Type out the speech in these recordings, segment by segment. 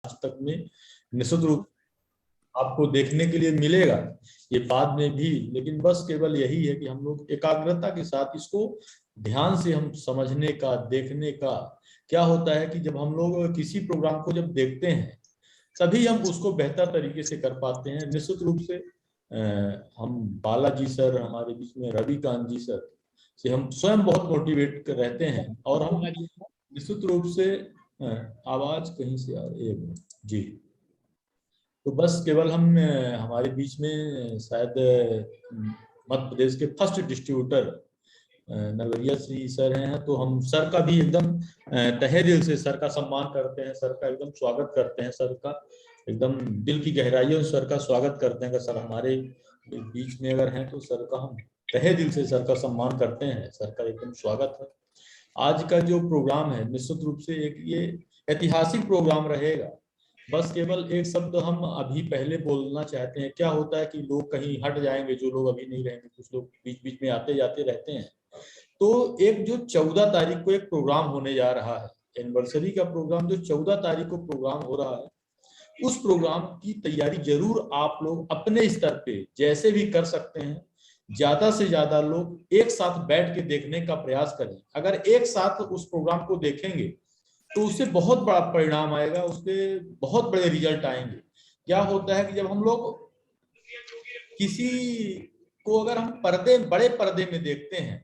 आज तक में निश्चित रूप आपको देखने के लिए मिलेगा, ये बाद में भी। लेकिन बस केवल यही है कि हम लोग एकाग्रता के साथ इसको ध्यान से हम समझने का, देखने का। क्या होता है कि जब हम लोग किसी प्रोग्राम को जब देखते हैं तभी हम उसको बेहतर तरीके से कर पाते हैं। निश्चित रूप से हम बालाजी सर, हमारे बीच में रविकांत जी सर से हम स्वयं बहुत मोटिवेट रहते हैं। और हम निश्चित रूप से आवाज कहीं से आ रही है जी। तो बस केवल हम हमारे बीच में शायद मध्य प्रदेश के first distributor Narwaria Shri sir हैं, तो हम सर का भी एकदम तहे दिल से सर का सम्मान करते हैं, सर का एकदम स्वागत करते हैं, सर का एकदम दिल की गहराइयों से सर का स्वागत करते हैं। अगर सर हमारे बीच में अगर हैं तो सर का हम तहे दिल से सर का सम्मान करते हैं, सर का एकदम स्वागत है। आज का जो प्रोग्राम है निश्चित रूप से एक ये ऐतिहासिक प्रोग्राम रहेगा। बस केवल एक शब्द हम अभी पहले बोलना चाहते हैं। क्या होता है कि लोग कहीं हट जाएंगे, जो लोग अभी नहीं रहेंगे, कुछ लोग बीच बीच में आते जाते रहते हैं। तो एक जो 14 तारीख को एक प्रोग्राम होने जा रहा है, एनिवर्सरी का प्रोग्राम जो 14 तारीख को प्रोग्राम हो रहा है, उस प्रोग्राम की तैयारी जरूर आप लोग अपने स्तर पे जैसे भी कर सकते हैं, ज्यादा से ज्यादा लोग एक साथ बैठ के देखने का प्रयास करें। अगर एक साथ उस प्रोग्राम को देखेंगे तो उससे बहुत बड़ा परिणाम आएगा, उसके बहुत बड़े रिजल्ट आएंगे। क्या होता है कि जब हम लोग किसी को अगर हम बड़े पर्दे में देखते हैं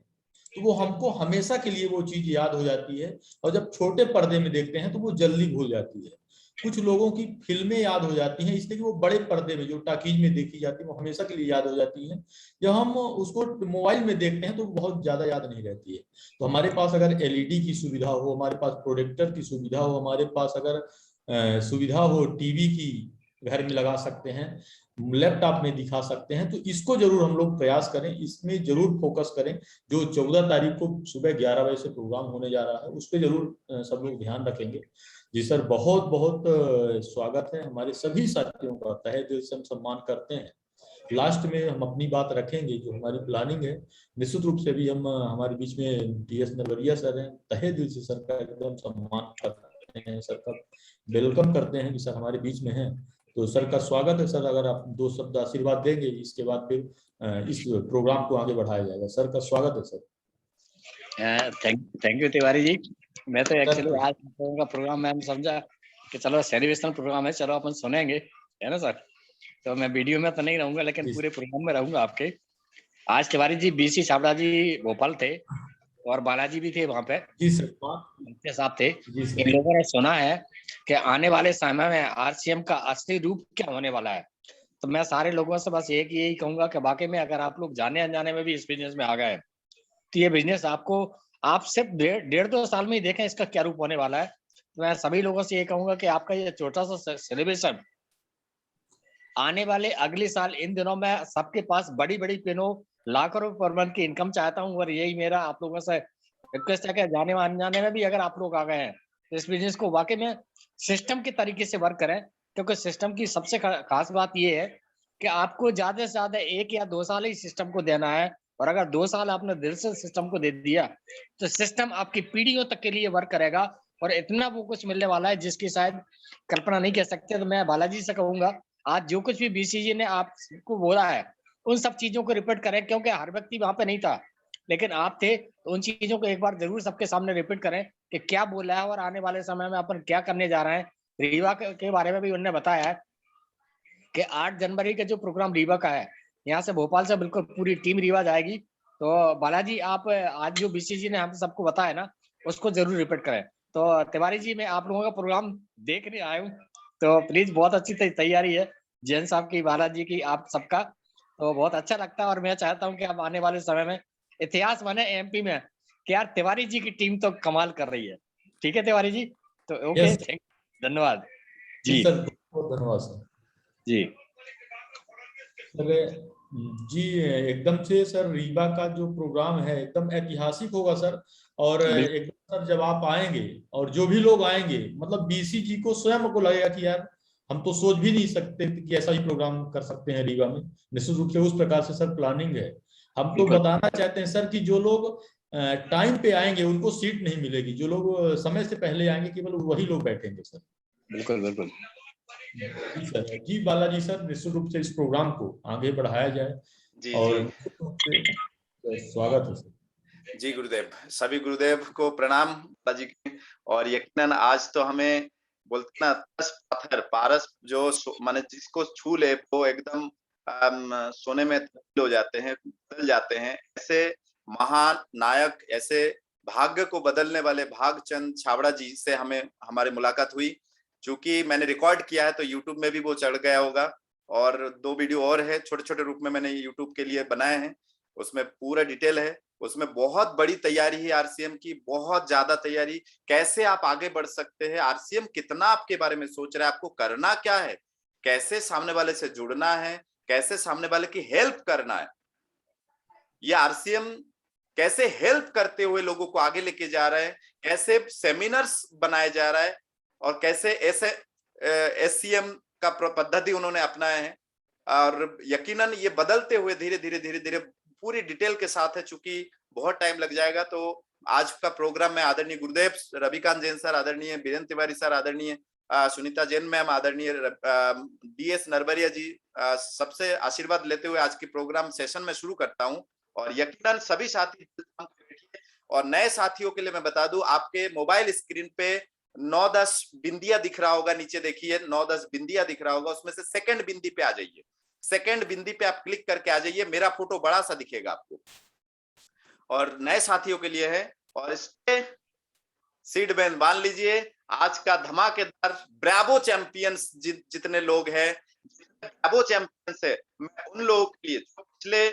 तो वो हमको हमेशा के लिए वो चीज याद हो जाती है, और जब छोटे पर्दे में देखते हैं तो वो जल्दी भूल जाती है। कुछ लोगों की फिल्में याद हो जाती हैं इसलिए कि वो बड़े पर्दे में जो टाकीज में देखी जाती है वो हमेशा के लिए याद हो जाती है। जब हम उसको मोबाइल में देखते हैं तो बहुत ज्यादा याद नहीं रहती है। तो हमारे पास अगर एलईडी की सुविधा हो, हमारे पास प्रोजेक्टर की सुविधा हो, हमारे पास अगर सुविधा हो टीवी की, घर में लगा सकते हैं, लैपटॉप में दिखा सकते हैं, तो इसको जरूर हम लोग प्रयास करें, इसमें जरूर फोकस करें। जो 14 तारीख को सुबह 11 बजे से प्रोग्राम होने जा रहा है उस पर जरूर सब लोग ध्यान रखेंगे। जी सर, बहुत बहुत स्वागत है। हमारे सभी साथियों का तहे दिल से हम सम्मान करते हैं। लास्ट में हम अपनी बात रखेंगे, जो हमारी प्लानिंग है। निश्चित रूप से भी हम हमारे बीच में DS नरवरिया सर हैं, तहे दिल से सर का एकदम सम्मान करते हैं, सर का वेलकम करते हैं कि सर हमारे बीच में हैं। तो सर का स्वागत है। सर अगर आप 2 शब्द आशीर्वाद देंगे, इसके बाद फिर इस प्रोग्राम को आगे बढ़ाया जाएगा। सर का स्वागत है sir. Thank you Tiwari ji. मैं तो एक्चुअली आज का प्रोग्राम मैंने समझा कि चलो सेलिब्रेशन प्रोग्राम है, चलो अपन सुनेंगे, है ना सर। तो मैं वीडियो में तो नहीं रहूंगा लेकिन पूरे प्रोग्राम में रहूंगा आपके। आज तिवारी जी BC छाबड़ा जी भोपाल थे और बालाजी भी थे वहाँ पे। जी सर, उनके साथ थे। इन लोगों ने सुना है कि आने वाले समय में RCM का असली रूप क्या होने वाला है। तो मैं सारे लोगों से बस यही कहूंगा कि वाकई में अगर आप लोग जाने अनजाने में भी इस बिजनेस में आ गए तो ये बिजनेस आपको आप सिर्फ 1.5-2 साल में ही देखें इसका क्या रूप होने वाला है। तो मैं सभी लोगों से ये कहूंगा कि आपका ये छोटा सा सेलिब्रेशन आने वाले अगले साल इन दिनों में सबके पास बड़ी बड़ी पेनों लाखों रुपए पर मंथ की इनकम चाहता हूँ। और यही मेरा आप लोगों से रिक्वेस्ट है कि जाने अनजाने में भी अगर आप लोग आ गए हैं तो इस बिजनेस को वाकई में सिस्टम के तरीके से वर्क करें, क्योंकि सिस्टम की सबसे खास बात ये है कि आपको ज्यादा से ज्यादा 1 या 2 साल ही सिस्टम को देना है। और अगर 2 साल आपने दिल से सिस्टम को दे दिया तो सिस्टम आपकी पीढ़ियों तक के लिए वर्क करेगा और इतना वो कुछ मिलने वाला है जिसकी शायद कल्पना नहीं कर सकते। तो मैं बालाजी से कहूंगा आज जो कुछ भी BCG ने आपको बोला है उन सब चीजों को रिपीट करें, क्योंकि हर व्यक्ति वहां पे नहीं था लेकिन आप थे। तो उन चीजों को एक बार जरूर सबके सामने रिपीट करें कि क्या बोला है और आने वाले समय में अपन क्या करने जा रहे हैं। रीवा के बारे में भी उन्होंने बताया है कि 8 जनवरी का जो प्रोग्राम रीवा का है, यहाँ से भोपाल से बिल्कुल पूरी टीम रीवा जाएगी। तो बालाजी आप आज जो BCG ने हम सबको बताया ना उसको जरूर रिपीट करें। तो तिवारी जी मैं आप लोगों का प्रोग्राम देखने आया हूँ, तो प्लीज बहुत अच्छी तैयारी है जैन साहब की, बालाजी की, आप सबका। तो बहुत अच्छा लगता है और मैं चाहता हूँ कि अब आने वाले समय में इतिहास बने MP में कि यार तिवारी जी की टीम तो कमाल कर रही है। ठीक है तिवारी जी, तो ओके, धन्यवाद जी। सर बहुत धन्यवाद सर जी। सर जी एकदम से सर रीवा का जो प्रोग्राम है एकदम ऐतिहासिक होगा सर। और एकदम सर जब आप आएंगे और जो भी लोग आएंगे, मतलब BCG को स्वयं को लगेगा कि यार हम तो सोच भी नहीं सकते कि ऐसा ही प्रोग्राम कर सकते हैं रीवा में। निश्चित रूप से उस प्रकार से सर प्लानिंग है। हम तो बताना चाहते हैं सर कि जो लोग टाइम पे आएंगे उनको सीट नहीं मिलेगी, जो लोग समय से पहले आएंगे केवल वही लोग बैठेंगे सर। बिल्कुल बिल्कुल। जी सर, जी बालाजी सर, निश्चित रूप से इस प्रोग्राम को आगे बढ़ाया जाए जी और जी निश्चित रूप से स्वागत है सर। जी गुरुदेव, सभी गुरुदेव को प्रणाम बालाजी के। और यकीनन आज तो हमें बोलते ना, तरस पत्थर पारस जो माने जिसको छू ले वो एकदम सोने में तब्दील हो जाते हैं, बदल जाते हैं। ऐसे महान नायक, ऐसे भाग्य को बदलने वाले भागचंद छाबड़ा जी से हमें हमारी मुलाकात हुई। चूंकि मैंने रिकॉर्ड किया है तो यूट्यूब में भी वो चढ़ गया होगा, और 2 वीडियो और है छोटे छोटे रूप में मैंने यूट्यूब के लिए बनाए हैं, उसमें पूरा डिटेल है। उसमें बहुत बड़ी तैयारी है आरसीएम की, बहुत ज्यादा तैयारी। कैसे आप आगे बढ़ सकते हैं, आरसीएम कितना आपके बारे में सोच रहा है, आपको करना क्या है, कैसे सामने वाले से जुड़ना है, कैसे सामने वाले की हेल्प करना है, ये आरसीएम कैसे हेल्प करते हुए लोगों को आगे लेके जा रहा है, कैसे सेमिनार्स बनाए जा रहा है, और कैसे ऐसे एससीएम का पद्धति उन्होंने अपनाया है। और यकीनन ये बदलते हुए धीरे धीरे धीरे धीरे पूरी डिटेल के साथ है। चूंकि बहुत टाइम लग जाएगा, तो आज का प्रोग्राम में आदरणीय गुरुदेव रविकांत जैन सर, आदरणीय बीरेन्द्र तिवारी सर, आदरणीय सुनीता जैन मैम, आदरणीय डीएस नरबरिया जी, सबसे आशीर्वाद लेते हुए आज की प्रोग्राम सेशन में शुरू करता हूं। और यकीनन सभी साथी और नए साथियों के लिए मैं बता दूं, आपके मोबाइल स्क्रीन पे 9-10 बिंदिया दिख रहा होगा, नीचे देखिए 9-10 बिंदिया दिख रहा होगा, उसमें से सेकंड बिंदी पे आ जाइए। सेकंड बिंदी पे आप क्लिक करके आ जाइए, मेरा फोटो बड़ा सा दिखेगा आपको, और नए साथियों के लिए है। और इसके सीड बैंड बांध लीजिए। आज का धमाकेदार ब्रावो चैंपियंस जितने लोग हैं, ब्रावो चैंपियंस है, मैं उन लोगों के लिए जो पिछले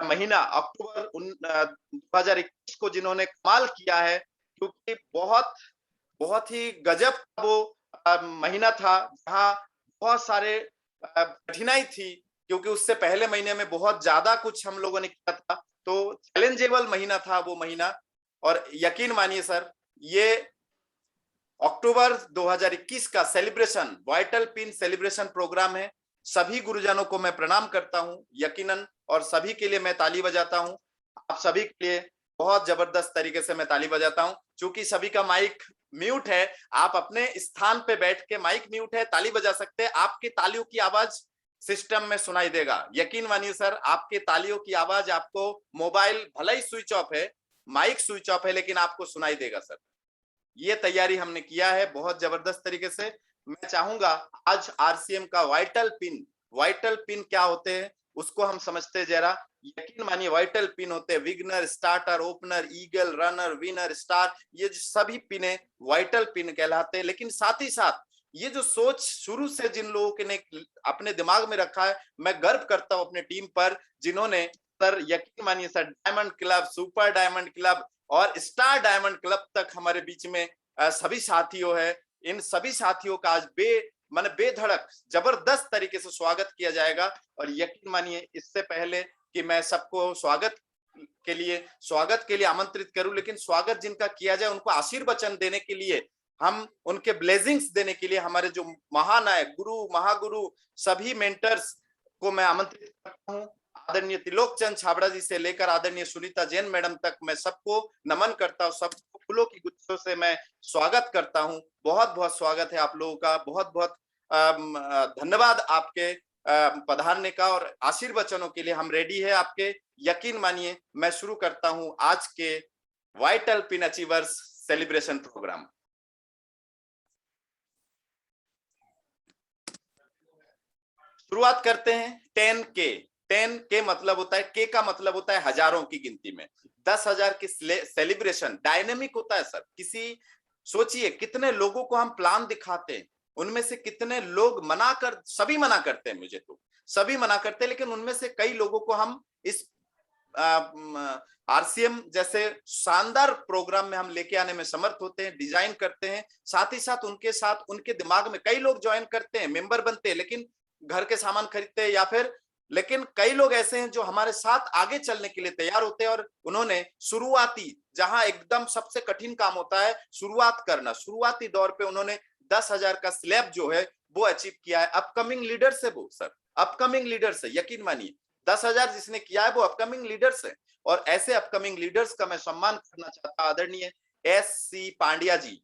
महीना अक्टूबर 2021 को जिन्होंने कमाल किया है, क्योंकि बहुत बहुत ही गजब वो महीना था, जहां बहुत सारे कठिनाई थी, क्योंकि उससे पहले महीने में बहुत ज्यादा कुछ हम लोगों ने किया था, तो चैलेंजेबल महीना था वो महीना। और यकीन मानिए सर, ये अक्टूबर 2021 का celebration, vital pin celebration program है। सभी गुरुजनों को मैं प्रणाम करता हूं यकीनन, और सभी के लिए मैं ताली बजाता हूं। आप सभी के लिए बहुत जबरदस्त तरीके से मैं ताली बजाता हूं। चूंकि सभी का माइक म्यूट है, आप अपने स्थान पे बैठ के, माइक म्यूट है, ताली बजा सकते हैं। आपकी तालियों की आवाज सिस्टम में सुनाई देगा। यकीन मानिए सर, आपके तालियों की आवाज आपको, मोबाइल भले ही स्विच ऑफ है, माइक स्विच ऑफ है, लेकिन आपको सुनाई देगा सर। ये तैयारी हमने किया है बहुत जबरदस्त तरीके से। मैं चाहूंगा आज आरसीएम का वाइटल पिन क्या होते हैं उसको हम समझते हैं जरा। यकीन मानिए, वाइटल पिन होते हैं beginner, starter, opener, eagle, runner, winner, star. ये जो सभी पिने वाइटल पिन कहलाते हैं। लेकिन साथ ही साथ ये जो सोच शुरू से जिन लोगों ने अपने दिमाग में रखा है, मैं गर्व करता हूं अपने टीम पर, जिन्होंने सर यकीन मानिए sir, diamond club, super diamond club और स्टार डायमंड क्लब तक हमारे बीच में सभी साथियों है। इन सभी साथियों का आज बेधड़क जबरदस्त तरीके से स्वागत किया जाएगा। और यकीन मानिए, इससे पहले कि मैं सबको स्वागत के लिए आमंत्रित करूं, लेकिन स्वागत जिनका किया जाए उनको आशीर्वचन देने के लिए, हम उनके ब्लेसिंग्स देने के लिए हमारे जो महानायक, गुरु, महागुरु, सभी मेंटर्स को मैं आमंत्रित करता हूं। आदरणीय त्रिलोक चंद छाबड़ा जी से लेकर आदरणीय सुनीता जैन मैडम तक मैं सबको नमन करता हूं, सबको फूलों की गुच्छों से मैं स्वागत करता हूं। बहुत बहुत स्वागत है आप लोगों का, बहुत बहुत धन्यवाद आपके पधारने का, और आशीर्वचनों के लिए हम रेडी है आपके। यकीन मानिए, मैं शुरू करता हूं आज के vital pin achievers celebration program. शुरुआत करते हैं 10K। 10K मतलब होता है, के का मतलब होता है हजारों की गिनती में। 10,000 की सेलिब्रेशन डायनेमिक होता है सर। सोचिए कितने लोगों को हम प्लान दिखाते हैं, उनमें से कितने लोग सभी मना करते हैं, मुझे तो सभी मना करते हैं, लेकिन उनमें से कई लोगों को हम इस आरसीएम जैसे शानदार प्रोग्राम में हम लेके आने में समर्थ होते हैं, डिजाइन करते हैं। साथ ही साथ उनके दिमाग में कई लोग ज्वाइन करते हैं, मेंबर बनते हैं, लेकिन घर के सामान खरीदते हैं, लेकिन कई लोग ऐसे हैं जो हमारे साथ आगे चलने के लिए तैयार होते हैं। और उन्होंने जहां एकदम सबसे कठिन काम होता है शुरुआत करना, शुरुआती दौर पे उन्होंने 10,000 का स्लैब जो है वो अचीव किया है। अपकमिंग लीडर्स है वो सर, अपकमिंग लीडर्स है। यकीन मानिए, 10,000 जिसने किया है वो अपकमिंग लीडर्स है। और ऐसे अपकमिंग लीडर्स का मैं सम्मान करना चाहता हूं, आदरणीय SC पांड्या जी।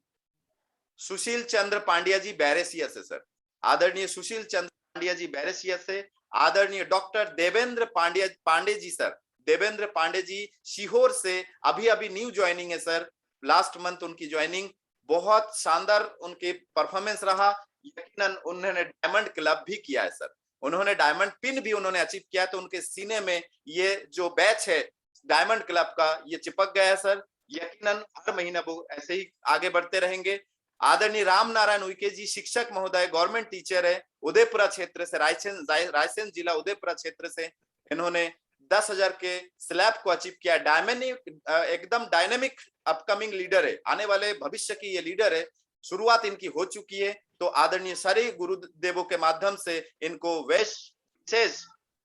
सुशील चंद्र पांड्या जी बैरेसिया से सर, आदरणीय सुशील चंद्र पांड्या जी बैरेसिया से। आदरणीय डॉक्टर देवेंद्र पांडे जी सर, देवेंद्र पांडे जी सीहोर से, अभी अभी न्यू ज्वाइनिंग है सर, लास्ट मंथ उनकी ज्वाइनिंग, बहुत शानदार उनकी परफॉर्मेंस रहा। यकीनन उन्होंने डायमंड क्लब भी किया है सर, उन्होंने डायमंड पिन भी उन्होंने अचीव किया, तो उनके सीने में ये जो बैच है डायमंड क्लब का ये चिपक गया है सर। यकीनन हर महीना वो ऐसे ही आगे बढ़ते रहेंगे। आदरणीय राम नारायण उइके जी शिक्षक महोदय, गवर्नमेंट टीचर है, उदयपुरा क्षेत्र से, रायसेन जिला उदयपुरा क्षेत्र से। इन्होंने 10,000 के स्लैब को अचीव किया। एकदम डायनेमिक अपकमिंग लीडर है, आने वाले भविष्य की ये लीडर है, शुरुआत इनकी हो चुकी है। तो आदरणीय सारे गुरुदेवों के माध्यम से इनको विशेष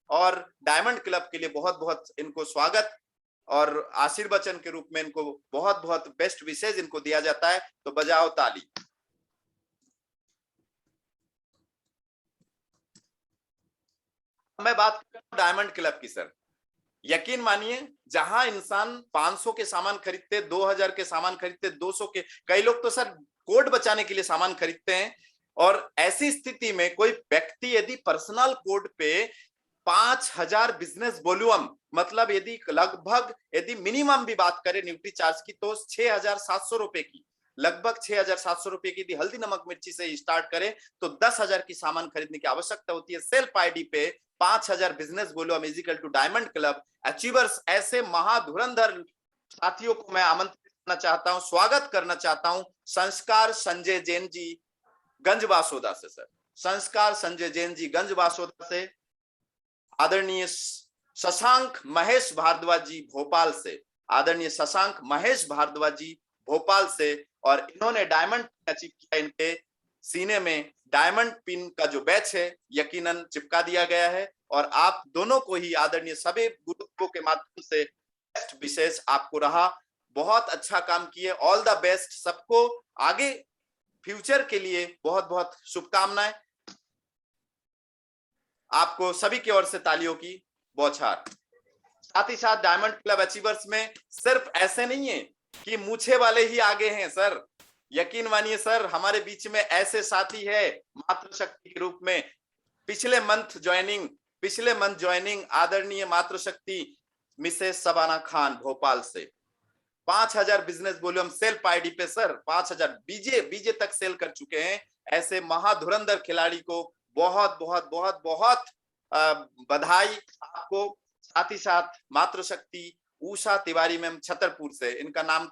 और डायमंड क्लब के लिए बहुत बहुत इनको स्वागत और आशीर्वचन के रूप में इनको बहुत बहुत बेस्ट विशेष इनको दिया जाता है। तो बजाओ ताली। मैं बात कर रहा हूं डायमंड क्लब की सर। यकीन मानिए, जहां इंसान 500 के सामान खरीदते, 2000 के सामान खरीदते, 200 के, कई लोग तो सर कोड बचाने के लिए सामान खरीदते हैं। और ऐसी स्थिति में कोई व्यक्ति यदि पर्सनल कोड पे 5000 बिजनेस वॉल्यूम, मतलब यदि मिनिमम भी बात करें न्यूट्री चार्ज की, तो 6700 रुपए की, लगभग 6700 रुपए की यदि हल्दी नमक मिर्ची से स्टार्ट करें तो 10,000 की सामान खरीदने की आवश्यकता होती है। सेल्फ आईडी पे 5000 business volume equal to diamond club achievers. ऐसे महाधुरंधर साथियों को मैं आमंत्रित करना चाहता हूं, स्वागत करना चाहता हूं। संस्कार संजय जैन जी गंजबासोदा से सर, संस्कार संजय जैन जी गंजबासोदा से। आदरणीय शशांक महेश भारद्वाज जी भोपाल से, आदरणीय शशांक महेश भारद्वाज जी भोपाल से। और इन्होंने डायमंड अचीव किया, इनके सीने में डायमंड पिन का जो बैच है यकीनन चिपका दिया गया है। और आप दोनों को ही आदरणीय सभी गुरुदेवों के माध्यम से बेस्ट विशेष आपको रहा। बहुत अच्छा काम किए, ऑल द बेस्ट सबको, आगे फ्यूचर के लिए बहुत बहुत शुभकामनाएं। आपको सभी की ओर से तालियों की बौछार। साथ ही साथ डायमंड क्लब अचीवर्स में सिर्फ ऐसे नहीं है कि मूछे वाले ही आगे हैं सर, यकीन मानिए सर, हमारे बीच में ऐसे साथी है मातृशक्ति के रूप में। पिछले मंथ ज्वाइनिंग आदरणीय मातृशक्ति मिसेस शबाना खान भोपाल से। 5000 बिजनेस वॉल्यूम सेल्फ आईडी पे सर, 5000 बीजे तक सेल कर चुके हैं। ऐसे महाधुरंधर खिलाड़ी को बहुत बहुत बहुत बहुत बधाई आपको। साथ ही साथ मातृशक्ति उषा तिवारी मैम छतरपुर से, इनका नाम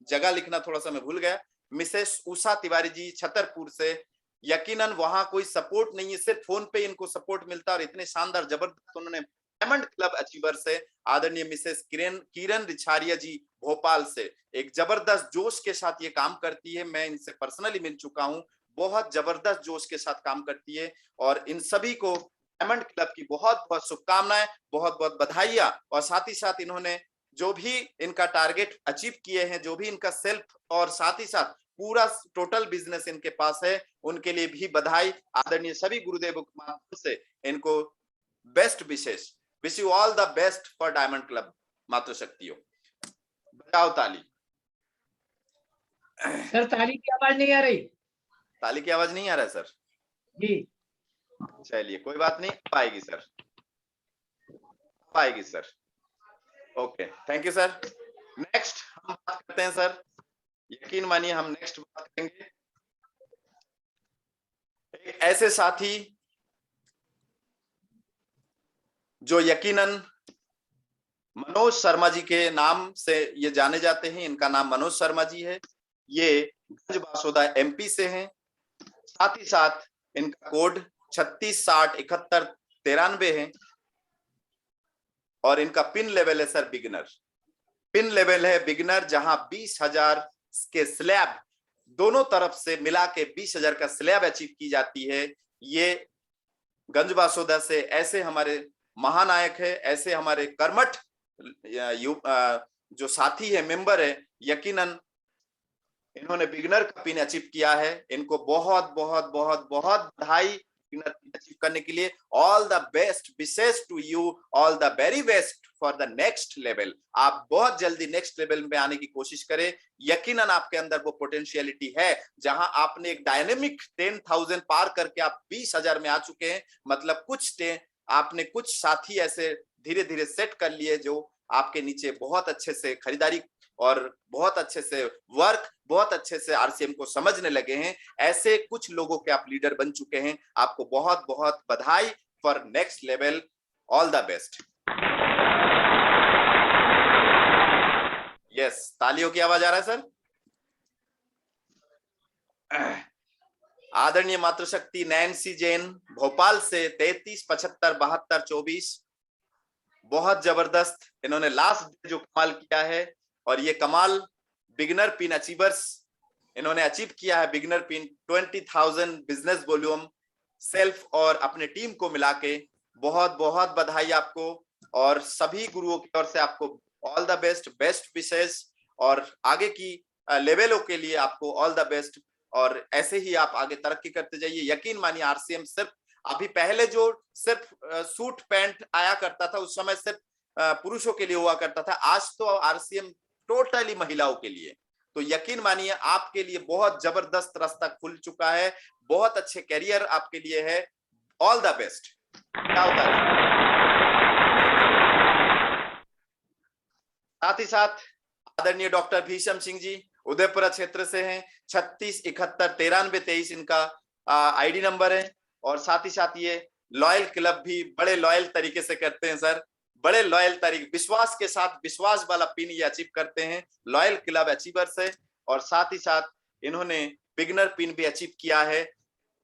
जगह लिखना थोड़ा सा मैं भूल गया, मिसेस उषा तिवारी जी छतरपुर से। यकीनन वहां कोई सपोर्ट नहीं है, सिर्फ फोन पे इनको सपोर्ट मिलता है और इतने शानदार जबरदस्त उन्होंने डायमंड क्लब अचीवर से। आदरणीय मिसेस किरण रिछारिया जी भोपाल से एक जबरदस्त जोश के साथ ये काम करती है, मैं इनसे पर्सनली मिल चुका हूं, बहुत जबरदस्त जोश के साथ काम करती है। और इन सभी को डायमंड क्लब की बहुत बहुत शुभकामनाएं, बहुत बहुत बधाइयां। और साथ ही साथ इन्होंने जो भी इनका टारगेट अचीव किए हैं, जो भी इनका सेल्फ और साथ ही साथ पूरा टोटल बिजनेस इनके पास है, उनके लिए भी बधाई। आदरणीय सभी गुरुदेवों के माध्यम से इनको बेस्ट विशेष। Wish you all the best for diamond club मातृशक्तियों। बजाओ ताली। सर ताली की आवाज नहीं आ रही। ताली की आवाज नहीं आ रहा है सर जी। चलिए कोई बात नहीं, पाएगी सर, पाएगी sir. Okay, thank you sir. Next हम बात करते हैं सर, यकीन मानिए हम नेक्स्ट बात करेंगे एक ऐसे साथी जो यकीनन मनोज शर्मा जी के नाम से ये जाने जाते हैं। इनका नाम मनोज शर्मा जी है, ये गंजबासोदा एमपी से हैं। साथ ही साथ इनका कोड 36607193 है और इनका पिन लेवल है सर बिगिनर। पिन लेवल है बिगिनर, जहां 20,000 के स्लैब दोनों तरफ से मिला के 20,000 का स्लैब अचीव की जाती है। ये गंजबासोदा से ऐसे हमारे महानायक है, ऐसे हमारे कर्मठ जो साथी है, मेंबर है, यकीनन इन्होंने बिगिनर का पिन अचीव किया है। इनको बहुत बहुत बहुत बहुत बधाई, बिगनर पिन अचीव करने के लिए। All the best wishes to you, all the very best for the next level. आप बहुत जल्दी नेक्स्ट लेवल में आने की कोशिश करें। यकीनन आपके अंदर वो पोटेंशियलिटी है। जहां आपने एक डायनेमिक 10,000 पार करके आप 20,000 में आ चुके हैं, मतलब आपने कुछ साथी ऐसे धीरे धीरे सेट कर लिए जो आपके नीचे बहुत अच्छे से खरीदारी और बहुत अच्छे से वर्क, बहुत अच्छे से आरसीएम को समझने लगे हैं। ऐसे कुछ लोगों के आप लीडर बन चुके हैं। आपको बहुत बहुत बधाई for next level. All the best. Yes, तालियों की आवाज आ रहा है सर? आदरणीय मातृशक्ति नैन्सी जैन भोपाल से 33 75 72 24, बहुत जबरदस्त इन्होंने लास्ट डे जो कमाल किया है। और ये कमाल बिगनर पिन अचीवर्स इन्होंने अचीव किया है। Beginner pin 20,000 business volume self और अपने टीम को मिला के बहुत बहुत बधाई आपको। और सभी गुरुओं की ओर से आपको ऑल द बेस्ट, बेस्ट विशेष, और आगे की लेवलों के लिए आपको ऑल द बेस्ट। और ऐसे ही आप आगे तरक्की करते जाइए। यकीन मानिए आरसीएम सिर्फ अभी पहले जो सिर्फ सूट पैंट आया करता था, उस समय सिर्फ पुरुषों के लिए हुआ करता था। आज तो आरसीएम टोटली महिलाओं के लिए। तो यकीन मानिए आपके लिए बहुत जबरदस्त रास्ता खुल चुका है। बहुत अच्छे कैरियर आपके लिए है। All the best. क्या होता है? साथ ही साथ आदरणीय डॉक्टर भीषम सिंह जी उदयपुरा क्षेत्र से हैं। 36 71 93 23 इनका आईडी नंबर है। और साथ ही साथ ये लॉयल क्लब भी बड़े लॉयल तरीके से करते हैं सर। बड़े लॉयल तरीके, विश्वास के साथ विश्वास वाला पिन ये अचीव करते हैं। लॉयल क्लब अचीवर्स है। और साथ ही साथ इन्होंने बिगनर पिन भी अचीव किया है।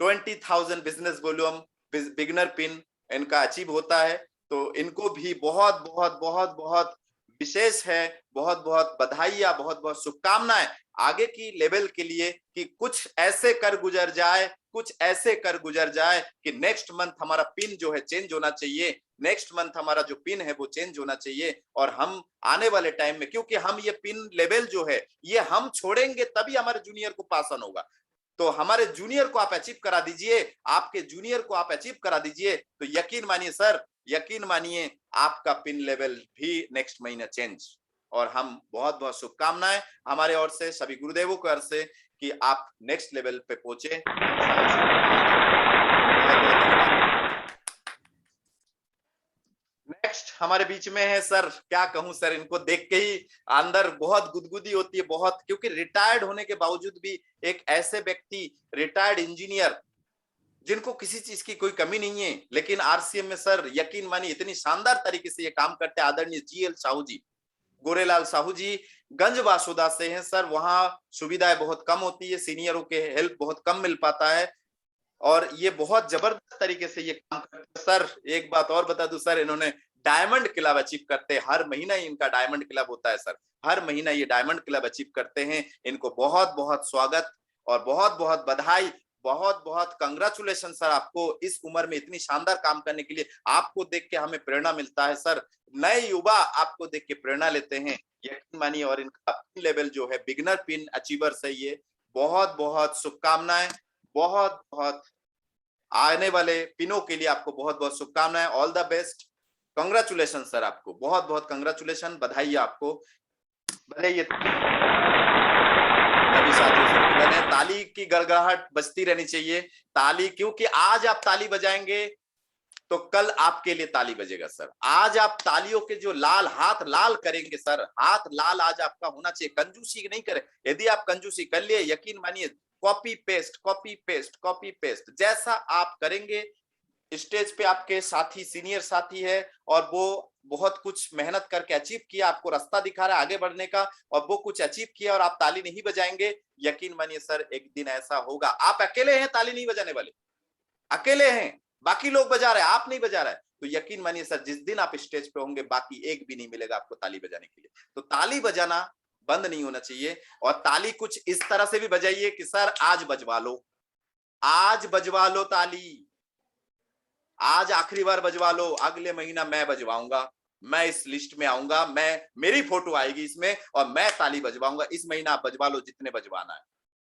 20,000 बिजनेस वॉल्यूम बिगनर पिन इनका अचीव होता है। तो इनको भी बहुत बहुत बहुत बहुत विशेष है। बहुत बहुत बधाइयां, बहुत बहुत शुभकामनाएं आगे की लेवल के लिए कि कुछ ऐसे कर गुजर जाए, कुछ ऐसे कर गुजर जाए कि नेक्स्ट मंथ हमारा पिन जो है चेंज होना चाहिए। नेक्स्ट मंथ हमारा जो पिन है वो चेंज होना चाहिए। और हम आने वाले टाइम में, क्योंकि हम ये पिन लेवल जो है ये हम छोड़ेंगे तभी हमारे जूनियर को पास ऑन होगा। तो हमारे जूनियर को आप अचीव करा दीजिए, आपके जूनियर को आप अचीव करा दीजिए। तो यकीन मानिए सर, यकीन मानिए आपका पिन लेवल भी नेक्स्ट महीने चेंज। और हम बहुत बहुत शुभकामनाएं हमारे ओर से, सभी गुरुदेवों की ओर से कि आप नेक्स्ट लेवल पे पहुंचे। नेक्स्ट हमारे बीच में है सर, क्या कहूं सर, इनको देख के ही अंदर बहुत गुदगुदी होती है बहुत, क्योंकि रिटायर्ड होने के बावजूद भी एक ऐसे व्यक्ति, रिटायर्ड इंजीनियर जिनको किसी चीज की कोई कमी नहीं है, लेकिन आरसीएम में सर यकीन मानिए इतनी शानदार तरीके से ये काम करते हैं। आदरणीय जीएल साहू जी, गोरेलाल साहू जी गंज बासुदा से हैं सर। वहां सुविधाएं बहुत कम होती है, सीनियरों के हेल्प बहुत कम मिल पाता है। और ये बहुत जबरदस्त तरीके से ये काम करते हैं सर। एक बात और बता दूं सर, इन्होंने डायमंड क्लब अचीव करते हैं। हर महीना ही इनका डायमंड क्लब होता है सर। हर महीना ये डायमंड क्लब अचीव करते हैं। इनको बहुत बहुत स्वागत और बहुत बहुत बधाई, बहुत बहुत कंग्रेचुलेशन सर। आपको इस उम्र में इतनी शानदार काम करने के लिए आपको देख के हमें प्रेरणा मिलता है सर। नए युवा आपको देख के प्रेरणा लेते हैं, यकीन मानिए। और इनका पिन लेवल जो है बिगनर पिन अचीवर्स है ये। बहुत बहुत शुभकामनाएं, बहुत बहुत आने वाले पिनों के लिए आपको बहुत बहुत शुभकामनाएं। All the best, congratulation sir. आपको बहुत बहुत कंग्रेचुलेशन, बधाई आपको। बधाई सभी साथियों से ताली की गड़गड़ाहट बजती रहनी चाहिए। ताली, क्योंकि आज आप ताली बजाएंगे तो कल आपके लिए ताली बजेगा सर। आज आप तालियों के जो लाल हाथ लाल करेंगे सर, हाथ लाल आज आपका होना चाहिए। कंजूसी नहीं करें। यदि आप कंजूसी कर लिए, यकीन मानिए copy paste copy paste copy paste जैसा आप करेंगे, स्टेज पे आपके साथी, सीनियर साथी है और वो बहुत कुछ मेहनत करके अचीव किया, आपको रास्ता दिखा रहा है आगे बढ़ने का, और वो कुछ अचीव किया और आप ताली नहीं बजाएंगे, यकीन मानिए सर एक दिन ऐसा होगा। आप अकेले हैं ताली नहीं बजाने वाले, अकेले हैं, बाकी लोग बजा रहे हैं, आप नहीं बजा रहे हैं। तो यकीन मानिए सर जिस दिन आप स्टेज पे होंगे बाकी एक भी नहीं मिलेगा आपको ताली बजाने के लिए। तो ताली बजाना बंद नहीं होना चाहिए। और ताली कुछ इस तरह से भी बजाइए कि सर आज बजवा लो, आज बजवा लो ताली, आज आखिरी बार बजवा लो, अगले महीना मैं बजवाऊंगा, मैं इस लिस्ट में आऊंगा, मेरी फोटो आएगी इसमें और मैं ताली बजवाऊंगा। इस महीना आप बजवा लो जितने बजवाना है।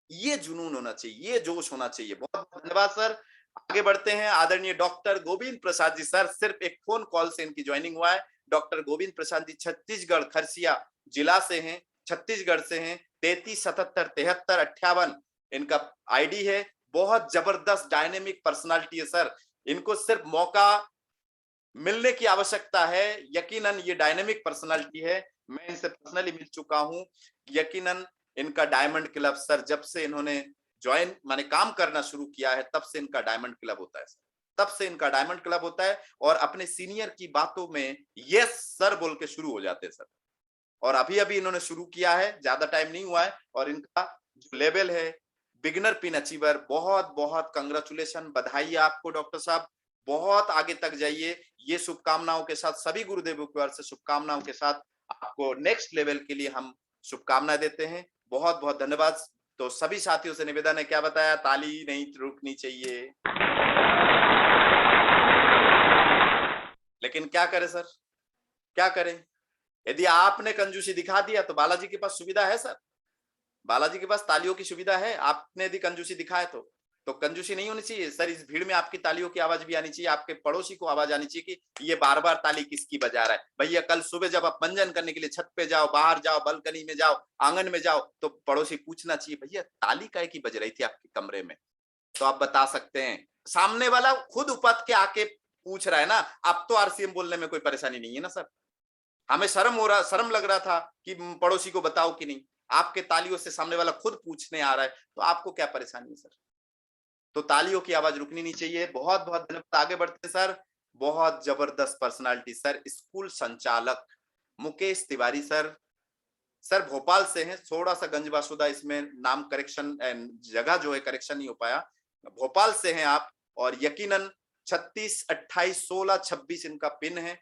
ये जुनून होना चाहिए, ये जोश होना चाहिए। बहुत बहुत धन्यवाद सर। आगे बढ़ते हैं। आदरणीय डॉक्टर गोविंद प्रसाद जी सर, सिर्फ एक फोन कॉल से इनकी ज्वाइनिंग हुआ है। डॉक्टर गोविंद प्रसाद जी छत्तीसगढ़ खरसिया जिला से हैं, छत्तीसगढ़ से हैं। 33777358 इनका आईडी है। बहुत जबरदस्त डायनेमिक पर्सनालिटी है सर, इनको सिर्फ मौका मिलने की आवश्यकता है। यकीनन ये डायनेमिक पर्सनालिटी है, मैं इनसे पर्सनली मिल चुका हूं। यकीनन इनका डायमंड क्लब सर, जब से इन्होंने ज्वाइन माने काम करना शुरू किया है, तब से इनका डायमंड क्लब होता है सर, तब से इनका डायमंड क्लब होता है। और अपने सीनियर की बातों में यस सर बोल के शुरू हो जाते हैं सर। और अभी अभी इन्होंने शुरू किया है, ज्यादा टाइम नहीं हुआ है। और इनका जो लेवल है बिगनर पिन अचीवर, बहुत बहुत कंग्रेचुलेशन, बधाई आपको डॉक्टर साहब, बहुत आगे तक जाइए। ये शुभकामनाओं के साथ, सभी गुरुदेवों की ओर से शुभकामनाओं के साथ आपको नेक्स्ट लेवल के लिए हम शुभकामनाएं देते हैं। बहुत बहुत धन्यवाद। तो सभी साथियों से निवेदन है, क्या बताया, ताली नहीं रुकनी चाहिए। लेकिन क्या करें सर, क्या करें? यदि आपने कंजूसी दिखा दिया तो बालाजी के पास सुविधा है सर, बालाजी के पास तालियों की सुविधा है। आपने यदि कंजूसी दिखाए तो कंजूसी नहीं होनी चाहिए सर। इस भीड़ में आपकी तालियों की आवाज भी आनी चाहिए, आपके पड़ोसी को आवाज आनी चाहिए कि ये बार बार ताली किसकी बजा रहा है। भैया कल सुबह जब आप मंजन करने के लिए छत पे जाओ, बाहर जाओ, बालकनी में जाओ, आंगन में जाओ, तो पड़ोसी पूछना चाहिए भैया ताली काहे की बज रही थी आपके कमरे में, तो आप बता सकते हैं। सामने वाला खुद उपत के आके पूछ रहा है ना, अब तो आरसीएम बोलने में कोई परेशानी नहीं है ना सर। हमें शर्म लग रहा था कि पड़ोसी को बताओ कि नहीं, आपके तालियों से सामने वाला खुद पूछने आ रहा है, तो आपको क्या परेशानी है सर? तो तालियों की आवाज रुकनी नहीं चाहिए। बहुत बहुत धन्यवाद। आगे बढ़ते हैं सर। बहुत जबरदस्त पर्सनालिटी सर, स्कूल संचालक मुकेश तिवारी सर, सर भोपाल से हैं, थोड़ा सा गंजबासुदा इसमें नाम करेक्शन, जगह जो है करेक्शन नहीं हो पाया। भोपाल से हैं आप, और यकीनन 36 28 16 26 इनका पिन है।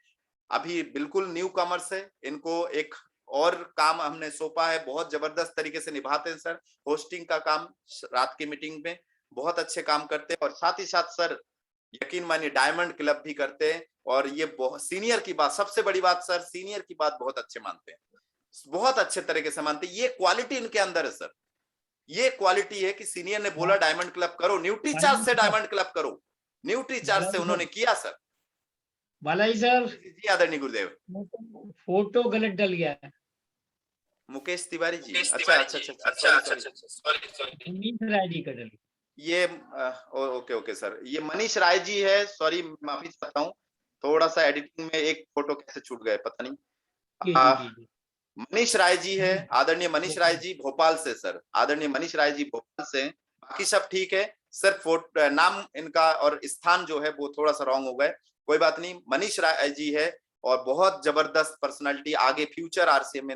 अभी बिल्कुल न्यू कमर्स है, इनको एक और काम हमने सौंपा है, बहुत जबरदस्त तरीके से निभाते हैं सर। होस्टिंग का काम रात की मीटिंग में बहुत अच्छे काम करते हैं, और साथ ही साथ सर यकीन मानिए डायमंड क्लब भी करते हैं। और ये बहुत सीनियर की बात, सबसे बड़ी बात सर, सीनियर की बात बहुत अच्छे मानते हैं, बहुत अच्छे तरीके से मानते हैं। ये क्वालिटी इनके अंदर है सर, ये क्वालिटी है कि सीनियर ने बोला डायमंड क्लब करो, न्यूट्री चार्ज से डायमंड क्लब करो, न्यूट्री चार्ज से उन्होंने किया सर। बालाजी सर जी आदरणीय गुरुदेव। फोटो गलत डल गया है, मुकेश तिवारी जी, अच्छा, मनीष राय जी का डल गया। ये ओके सर, ये मनीष राय जी है, सॉरी माफी चाहता हूँ, थोड़ा सा एडिटिंग में एक फोटो कैसे छूट गए पता नहीं। मनीष राय जी है, आदरणीय मनीष राय जी भोपाल से सर, आदरणीय मनीष राय जी भोपाल से, बाकी सब ठीक है। सिर्फ नाम इनका और स्थान जो है वो थोड़ा सा रॉन्ग हो गए, कोई बात नहीं। मनीष राय जी है, और बहुत जबरदस्त पर्सनालिटी, आगे फ्यूचर आरसीएम में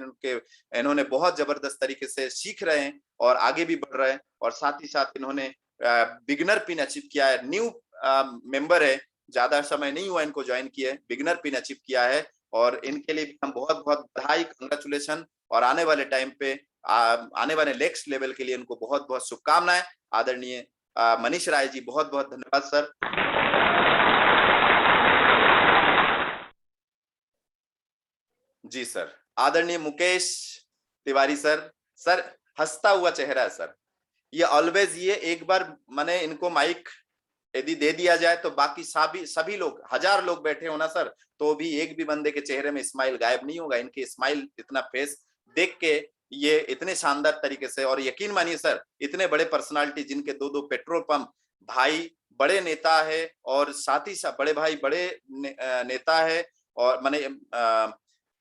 इन्होंने बहुत जबरदस्त तरीके से सीख रहे हैं और आगे भी बढ़ रहे हैं। और साथ ही साथ इन्होंने बिगनर पिन अचीव किया है, न्यू मेंबर है, ज्यादा समय नहीं हुआ इनको ज्वाइन किए, बिगनर पिन अचीव किया है। और इनके लिए भी हम बहुत बहुत बधाई, कंग्रेचुलेशन, और आने वाले टाइम पे आने वाले नेक्स्ट लेवल के लिए इनको बहुत बहुत शुभकामनाएं। आदरणीय मनीष राय जी, बहुत बहुत धन्यवाद सर। जी सर। आदरणीय मुकेश तिवारी सर, सर हंसता हुआ चेहरा है सर, ये ऑलवेज, ये एक बार मैंने इनको माइक यदि दे दिया जाए तो बाकी सभी लोग, 1000 लोग बैठे हो ना सर, तो भी एक भी बंदे के चेहरे में स्माइल गायब नहीं होगा। इनकी स्माइल, इतना फेस देख के ये इतने शानदार तरीके से, और यकीन मानिए सर, इतने बड़े पर्सनालिटी जिनके 2-2 पेट्रोल पंप, भाई बड़े नेता है, और साथ ही साथ बड़े भाई बड़े नेता है, और माने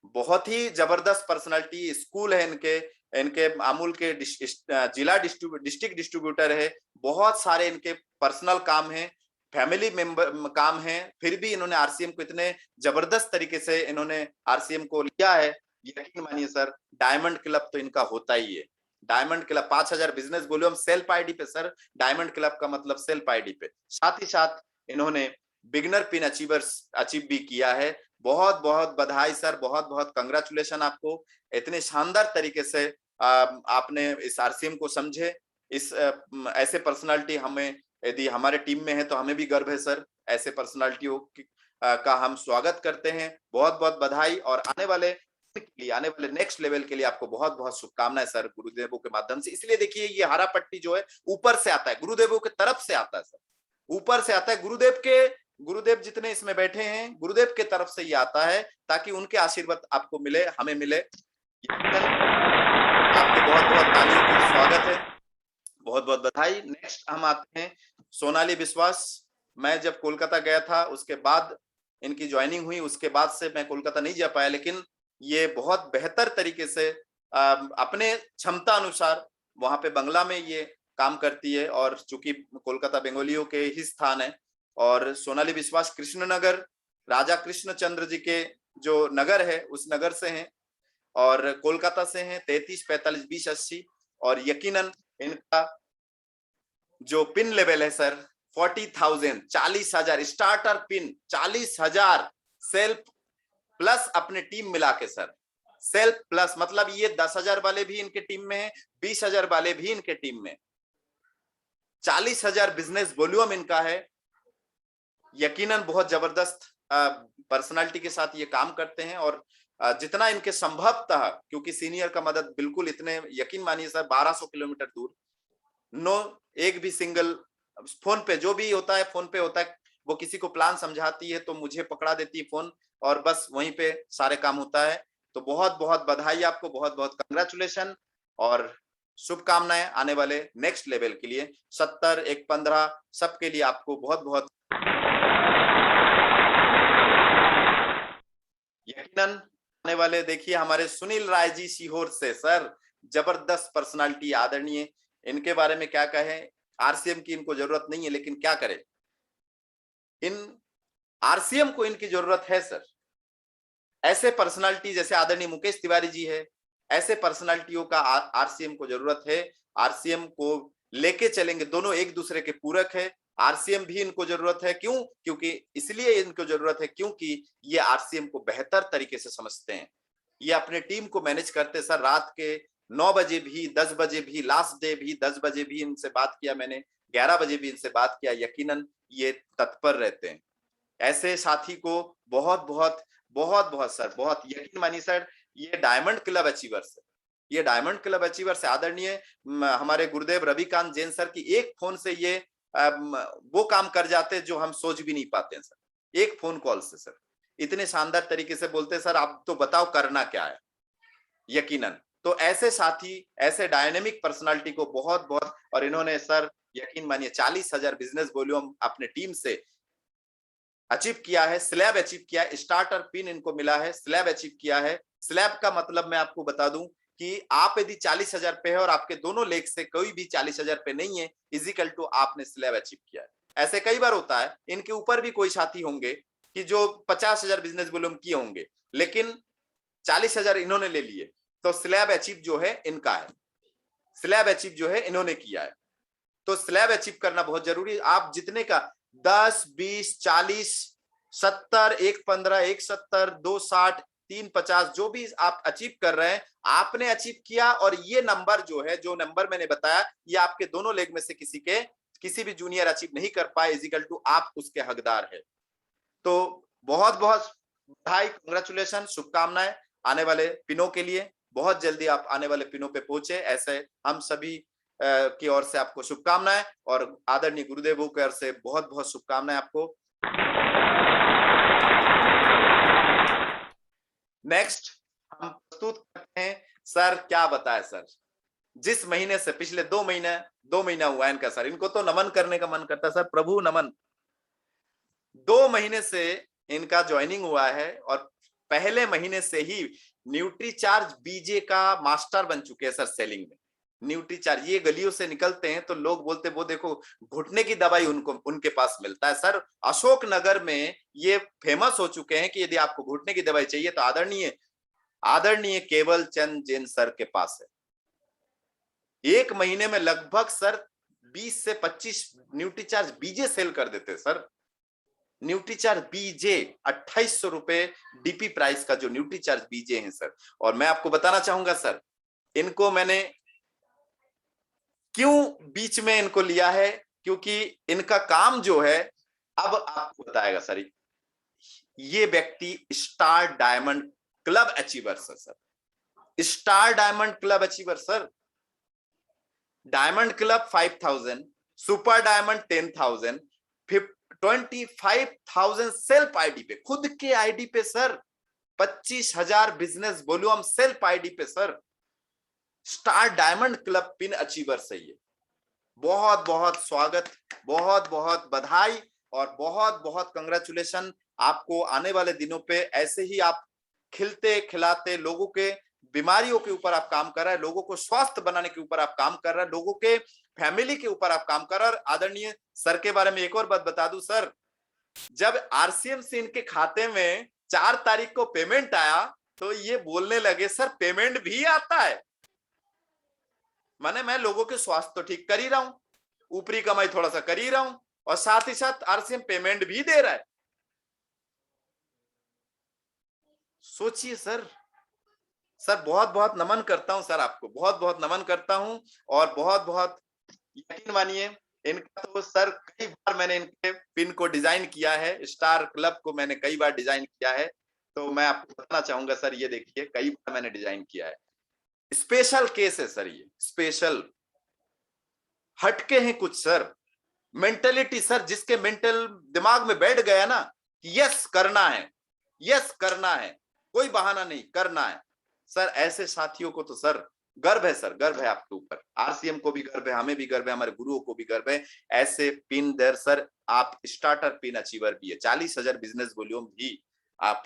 बहुत ही जबरदस्त पर्सनालिटी, स्कूल है इनके अमूल के जिला डिस्ट्रिक्ट डिस्ट्रीब्यूटर है, बहुत सारे इनके पर्सनल काम है, फैमिली मेंबर काम है, फिर भी इन्होंने आरसीएम को इतने जबरदस्त तरीके से इन्होंने आरसीएम को लिया है। यकीन मानिए सर, डायमंड क्लब तो इनका होता ही है। डायमंड क्लब 5000 बिजनेस बोले हम सेल्फ आईडी पे सर, डायमंड क्लब का मतलब सेल्फ आईडी पे। साथ ही साथ इन्होंने बिगनर पिन अचीव भी किया है। बहुत बहुत बधाई सर, बहुत बहुत कंग्रेचुलेशन आपको, इतने शानदार तरीके से आपने इस आरसीएम को समझे। इस ऐसे पर्सनालिटी हमें यदि हमारे टीम में है तो हमें भी गर्व है सर, ऐसे पर्सनालिटियों का हम स्वागत करते हैं। बहुत बहुत बधाई, और आने वाले नेक्स्ट लेवल के लिए आपको बहुत बहुत शुभकामनाएं सर, गुरुदेवों के माध्यम से। इसलिए देखिए, ये हरा पट्टी जो है ऊपर से आता है, गुरुदेवों की तरफ से आता है सर, ऊपर से आता है। गुरुदेव जितने इसमें बैठे हैं, गुरुदेव के तरफ से ये आता है ताकि उनके आशीर्वाद आपको मिले, हमें मिले। आपके बहुत बहुत तालियों का स्वागत है, बहुत बहुत बधाई। नेक्स्ट हम आते हैं सोनाली विश्वास। मैं जब कोलकाता गया था उसके बाद इनकी ज्वाइनिंग हुई, उसके बाद से मैं कोलकाता नहीं जा पाया, लेकिन ये बहुत बेहतर तरीके से अपने क्षमता अनुसार वहां पे बंगला में ये काम करती है, और चूंकि कोलकाता बंगालियों के ही स्थान है। और सोनाली विश्वास कृष्णनगर, राजा कृष्णचंद्र जी के जो नगर है उस नगर से हैं, और कोलकाता से हैं। 33 45 20 80। और यकीनन इनका जो पिन लेवल है sir 40,000, 40,000 starter pin, 40,000 self plus अपने टीम मिला के सर। सेल्फ प्लस मतलब ये 10,000 वाले भी इनके टीम में है, 20,000 वाले भी इनके टीम में, 40,000 बिजनेस वॉल्यूम इनका है। यकीनन बहुत जबरदस्त पर्सनालिटी के साथ ये काम करते हैं, और जितना इनके संभवतः, क्योंकि सीनियर का मदद बिल्कुल इतने, यकीन मानिए सर 1200 किलोमीटर दूर, नो एक भी सिंगल फोन पे, जो भी होता है फोन पे होता है, वो किसी को प्लान समझाती है तो मुझे पकड़ा देती है फोन, और बस वहीं पे सारे काम होता है। तो बहुत बहुत बधाई आपको, बहुत बहुत कंग्रेचुलेशन और शुभकामनाएं आने वाले नेक्स्ट लेवल के लिए। 70 115 सबके लिए आपको बहुत बहुत यकीनन आने वाले। देखिए हमारे सुनील राय जी सीहोर से, सर जबरदस्त पर्सनालिटी, आदरणीय, इनके बारे में क्या कहें। आरसीएम की इनको जरूरत नहीं है, लेकिन क्या करें, इन आरसीएम को इनकी जरूरत है सर। ऐसे पर्सनालिटी जैसे आदरणीय मुकेश तिवारी जी है, ऐसे पर्सनालिटियों का आरसीएम को जरूरत है। आरसीएम को लेके चलेंगे, दोनों एक दूसरे के पूरक है। आरसीएम भी इनको जरूरत है, क्यों? क्योंकि इसलिए इनको जरूरत है क्योंकि ये आरसीएम को बेहतर तरीके से समझते हैं। ये अपने टीम को मैनेज करते सर। रात के 9 बजे भी, 10 बजे भी, लास्ट डे भी 10 बजे भी इनसे बात किया मैंने, 11 बजे भी इनसे बात किया, यकीनन ये तत्पर रहते हैं। ऐसे साथी को बहुत बहुत बहुत बहुत सर, बहुत यकीन मानिए सर, ये डायमंड क्लब अचीवर्स है। ये डायमंड क्लब अचीवर्स आदरणीय हमारे गुरुदेव रविकांत जैन सर की एक फोन से ये वो काम कर जाते जो हम सोच भी नहीं पाते हैं सर। एक फोन कॉल से सर इतने शानदार तरीके से बोलते हैं, सर आप तो बताओ करना क्या है। यकीनन तो ऐसे साथी, ऐसे डायनेमिक पर्सनालिटी को बहुत बहुत, और इन्होंने सर यकीन मानिए 40,000 बिजनेस वॉल्यूम अपने टीम से अचीव किया है। स्लैब अचीव किया है, स्टार्टर पिन इनको मिला है, स्लैब अचीव किया है। स्लैब का मतलब मैं आपको बता दूं कि आप यदि 40,000 पे है और आपके दोनों लेग से कोई भी 40,000 पे नहीं है, इजिकल टू आपने स्लैब अचीव किया है। ऐसे कई बार होता है, इनके ऊपर भी कोई साथी होंगे कि जो 50,000 बिजनेस वॉल्यूम किए होंगे, लेकिन 40,000 इन्होंने ले लिए, तो स्लैब अचीव जो है इनका है, स्लैब अचीव जो है इन्होंने किया है। तो स्लैब अचीव करना बहुत जरूरी है। आप जितने का 10 20 40 70 115 170 260 350 जो भी आप अचीव कर रहे हैं, आपने अचीव किया, और ये नंबर जो है, जो नंबर मैंने बताया, ये आपके दोनों लेग में से किसी भी जूनियर अचीव नहीं कर पाए, इजिकल टू आप उसके हकदार है। तो बहुत बहुत बधाई, कांग्रेचुलेशन, शुभकामनाएं आने वाले पिनों के लिए। बहुत जल्दी आप आने वाले पिनों पे पहुंचे, ऐसे हम सभी की ओर से आपको शुभकामनाएं, और आदरणीय गुरुदेवों की ओर से बहुत बहुत शुभकामनाएं आपको। नेक्स्ट हम प्रस्तुत करते हैं, सर क्या बताएं सर, जिस महीने से पिछले 2 महीना हुआ इनका सर, इनको तो नमन करने का मन करता है सर, प्रभु नमन। 2 महीने से इनका ज्वाइनिंग हुआ है, और पहले महीने से ही न्यूट्रीचार्ज बीजे का मास्टर बन चुके हैं सर सेलिंग में। न्यूट्रीचार्ज, ये गलियों से निकलते हैं तो लोग बोलते वो देखो घुटने की दवाई उनके पास मिलता है सर। अशोक नगर में ये फेमस हो चुके हैं कि यदि आपको घुटने की दवाई चाहिए तो आदरणीय केवल चंद जैन सर के पास है। 1 महीने में लगभग सर 20 से 25 न्यूट्रीचार्ज बीजे सेल कर देते सर। न्यूट्रीचार्ज बीजे 2800 रुपए डीपी प्राइस का जो न्यूट्रीचार्ज बीजे हैं सर। और मैं आपको बताना चाहूंगा सर, इनको मैंने क्यों बीच में इनको लिया है, क्योंकि इनका काम जो है, अब आपको बताएगा सर, ये व्यक्ति star diamond club achiever sir, star diamond club achiever sir. Diamond club 5,000, super diamond 10,000, 25,000 self ID पे, खुद के आईडी पे sir 25,000 business volume self ID पे sir, star diamond club pin achiever से। ये बहुत बहुत स्वागत, बहुत बहुत बधाई और बहुत बहुत कंग्रेचुलेशन। आपको आने वाले दिनों पे ऐसे ही आप खिलते खिलाते, लोगों के बीमारियों के ऊपर आप काम कर रहे हैं, लोगों को स्वस्थ बनाने के ऊपर आप काम कर रहे हैं, लोगों के फैमिली के ऊपर आप काम कर रहे हैं। आदरणीय सर के बारे में एक और बात बता दूं सर, जब आरसीएम से इनके खाते में 4 तारीख को पेमेंट आया तो ये बोलने लगे सर पेमेंट भी आता है। माने मैं लोगों के स्वास्थ्य तो ठीक कर ही रहा हूं, ऊपरी कमाई थोड़ा सा कर ही रहा हूं, और साथ ही साथ आरसीएम पेमेंट भी दे रहा है। सोचिए सर, सर बहुत बहुत नमन करता हूं सर, आपको बहुत बहुत नमन करता हूं। और बहुत बहुत यकीन मानिए, इनका तो सर कई बार मैंने इनके पिन को डिजाइन किया है, स्टार क्लब को मैंने कई बार डिजाइन किया है, तो मैं आपको बताना चाहूंगा सर, ये देखिए कई बार मैंने डिजाइन किया है। स्पेशल केस है सर, ये स्पेशल हटके हैं कुछ सर, मेंटेलिटी सर, जिसके मेंटल दिमाग में बैठ गया ना कि यस करना है, यस करना है, कोई बहाना नहीं, करना है सर। ऐसे साथियों को तो सर गर्व है सर, गर्व है आपके ऊपर, आरसीएम को भी गर्व है, हमें भी गर्व है, हमारे गुरुओं को भी गर्व है। ऐसे पिन दर सर, आप स्टार्टर पिन अचीवर भी है, 40,000 बिजनेस वॉल्यूम भी आप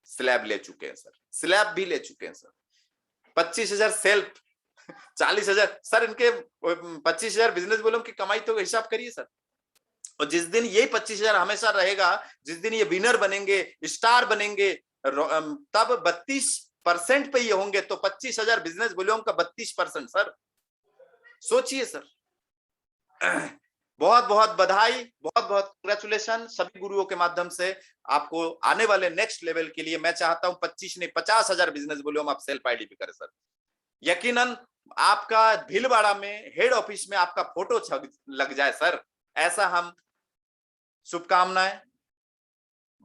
स्लैब ले चुके हैं सर, स्लैब भी ले चुके हैं सर। 25,000 सेल्फ, 40,000 सर, इनके 25,000 बिजनेस वॉल्यूम की कमाई तो हिसाब करिए सर। और जिस दिन यही 25,000 हमेशा रहेगा, जिस दिन ये विनर बनेंगे, स्टार बनेंगे, तब 32% पे ये होंगे, तो 25,000 बिजनेस वॉल्यूम का 32% सर, सोचिए सर। बहुत बहुत बधाई, बहुत बहुत कंग्रेचुलेशन सभी गुरुओं के माध्यम से आपको आने वाले नेक्स्ट लेवल के लिए। मैं चाहता हूं 25 नहीं 50,000 बिजनेस वॉल्यूम आप सेल्फ आईडी पे करें सर। यकीनन आपका भीलवाड़ा में हेड ऑफिस में आपका फोटो लग जाए सर, ऐसा हम शुभकामनाएं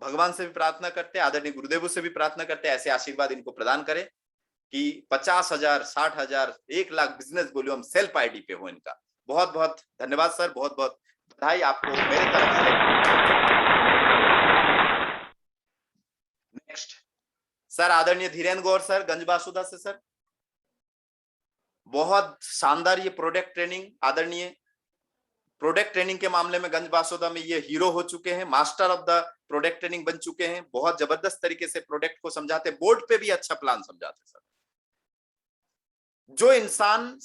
भगवान से भी प्रार्थना करते हैं, आदरणीय गुरुदेवों से भी प्रार्थना करते हैं, ऐसे आशीर्वाद इनको प्रदान करें कि 50,000, 60,000, 1,00,000 बिजनेस वॉल्यूम सेल्फ आईडी पे हो इनका। बहुत बहुत धन्यवाद सर, बहुत बहुत बधाई आपको मेरे तरफ से। नेक्स्ट सर, आदरणीय धीरेन्द्र गौर सर, गंजबासुदा से सर, बहुत शानदार ये प्रोडक्ट ट्रेनिंग, आदरणीय प्रोडक्ट ट्रेनिंग के मामले में गंजबासुदा में ये हीरो हो चुके हैं, master of the product training बन चुके हैं। बहुत जबरदस्त तरीके से प्रोडक्ट को समझाते, बोर्ड पे भी अच्छा प्लान समझाते सर। जो इंसान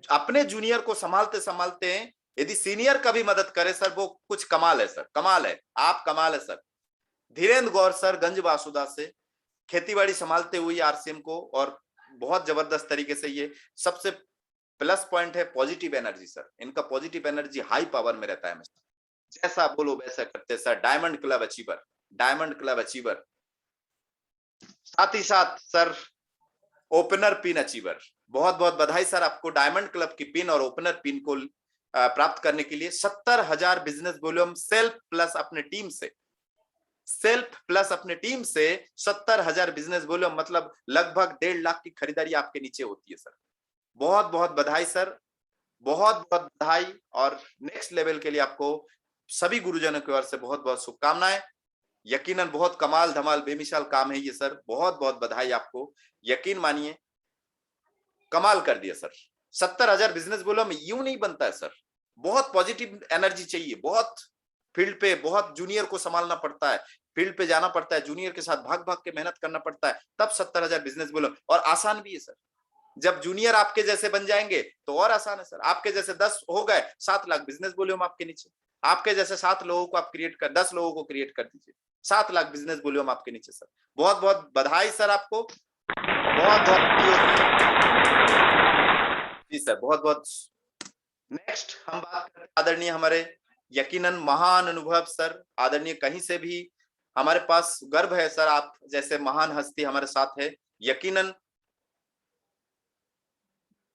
अपने जूनियर को संभालते संभालते यदि सीनियर का भी मदद करे सर, वो कुछ कमाल है सर, कमाल है, आप कमाल है सर। धीरेन्द्र गौर सर गंजबासुदा से खेतीबाड़ी संभालते हुए आरसीएम को, और बहुत जबरदस्त तरीके से, ये सबसे प्लस पॉइंट है पॉजिटिव एनर्जी सर, इनका पॉजिटिव एनर्जी हाई पावर में रहता है, जैसा बोलो वैसा करते sir. Diamond club achiever, diamond club achiever, साथ ही साथ सर ओपनर पिन अचीवर। बहुत बहुत बधाई सर आपको डायमंड क्लब की पिन और ओपनर पिन को प्राप्त करने के लिए। 70,000 बिजनेस वॉल्यूम सेल्फ प्लस अपने टीम से, सेल्फ प्लस अपने टीम से 70,000 बिजनेस वॉल्यूम, मतलब लगभग 1.5 लाख की खरीदारी आपके नीचे होती है सर। बहुत बहुत बधाई सर, बहुत बहुत बधाई, और नेक्स्ट लेवल के लिए आपको सभी गुरुजनों की ओर से बहुत बहुत शुभकामनाएं। यकीनन बहुत कमाल धमाल बेमिसाल काम है ये सर, बहुत बहुत बधाई आपको। यकीन मानिए कमाल कर दिया सर। 70,000 बिजनेस वॉल्यूम यूं नहीं बनता है सर, बहुत पॉजिटिव एनर्जी चाहिए, बहुत फील्ड पे बहुत जूनियर को संभालना पड़ता है, फील्ड पे जाना पड़ता है, जूनियर के साथ भाग भाग के मेहनत करना पड़ता है, तब 70,000 बिजनेस वॉल्यूम। और आसान भी है सर, जब जूनियर आपके जैसे बन जाएंगे तो और आसान है सर। आपके जैसे 10 हो गए, 7 लाख बिजनेस वॉल्यूम आपके नीचे। आपके जैसे 7 लोगों को आप क्रिएट कर, 10 लोगों को क्रिएट कर दीजिए, 7 लाख बिजनेस वॉल्यूम आपके नीचे सर। बहुत बहुत बधाई सर आपको, बहुत बहुत जी सर, बहुत बहुत। नेक्स्ट हम बात करते हैं आदरणीय हमारे यकीनन महान अनुभव सर, आदरणीय कहीं से भी हमारे पास गर्व है सर, आप जैसे महान हस्ती हमारे साथ है। यकीनन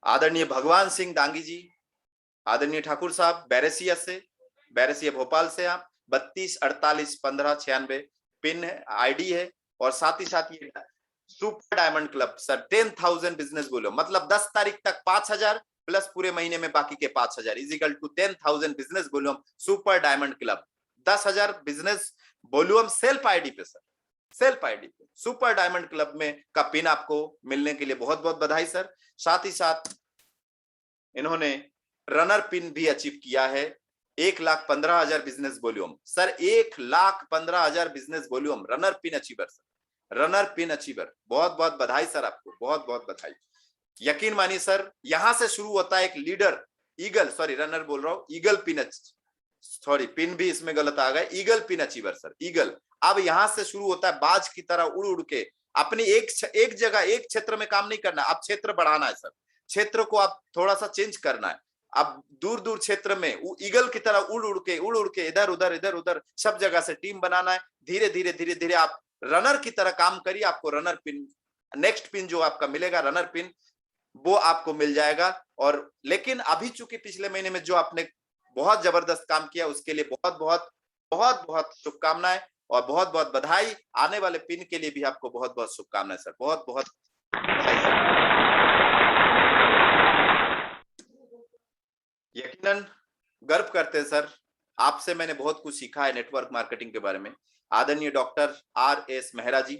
आदरणीय भगवान सिंह डांगी जी, आदरणीय ठाकुर साहब बैरसिया से, बैरसिया भोपाल से, आप 32 48 15 96 पिन है, आईडी है, और साथ ही साथ ये super diamond club sir 10,000 business volume, मतलब 10 तारीख तक 5,000 प्लस पूरे महीने में बाकी के 5,000 equal to 10,000 business volume super diamond club. 10,000 business volume self ID पे सर, सेल्फ आईडी पे सुपर डायमंड क्लब में का पिन आपको मिलने के लिए बहुत बहुत बधाई सर। साथ ही साथ इन्होंने रनर पिन भी अचीव किया है 1,15,000 business volume sir, 1,15,000 business volume runner pin achiever sir, runner pin achiever. बहुत बहुत बधाई सर आपको, बहुत बहुत बधाई। यकीन मानिए सर, यहां से शुरू होता है एक लीडर ईगल, सॉरी रनर बोल रहा हूं, ईगल पिन, सॉरी पिन भी इसमें गलत आ गया, eagle pin achiever sir, eagle. अब यहां से शुरू होता है बाज की तरह उड़ उड़ के अपनी एक जगह एक क्षेत्र में काम नहीं करना, अब क्षेत्र बढ़ाना है सर, क्षेत्र को आप थोड़ा सा चेंज करना है। अब दूर दूर क्षेत्र में ईगल की तरह उड़ उड़ के इधर उधर सब जगह से टीम बनाना है। धीरे धीरे आप रनर की तरह काम करिए, आपको रनर पिन, नेक्स्ट पिन जो आपका मिलेगा रनर पिन, वो आपको मिल जाएगा। और लेकिन अभी चूंकि पिछले महीने में जो आपने बहुत जबरदस्त काम किया उसके लिए बहुत बहुत शुभकामनाएं और बहुत बहुत बधाई। आने वाले पिन के लिए भी आपको बहुत बहुत शुभकामनाएं सर, बहुत बहुत बधाई सर। यकीनन गर्व करते हैं सर, आपसे मैंने बहुत कुछ सीखा है नेटवर्क मार्केटिंग के बारे में। आदरणीय डॉक्टर RS मेहरा जी,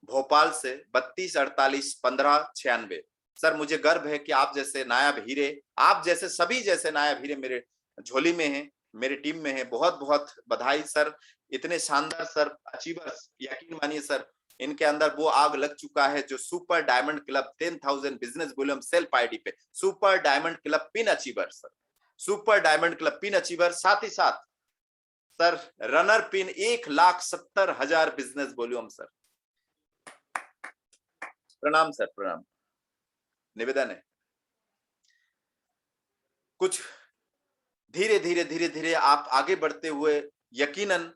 भोपाल से 32481596 सर, मुझे गर्व है कि आप जैसे नायाब हीरे, आप जैसे सभी जैसे नायाब हीरे मेरे झोली में हैं, मेरी टीम में है। बहुत बहुत बधाई सर, इतने शानदार सर अचीवर्स। यकीन मानिए सर, इनके अंदर वो आग लग चुका है जो super diamond club 10,000 business volume self ID पे super diamond club pin achiever sir, super diamond club pin achiever. साथ ही साथ sir runner pin 1,70,000 business volume sir. प्रणाम सर, प्रणाम। निवेदन है कुछ धीरे धीरे आप आगे बढ़ते हुए, यकीनन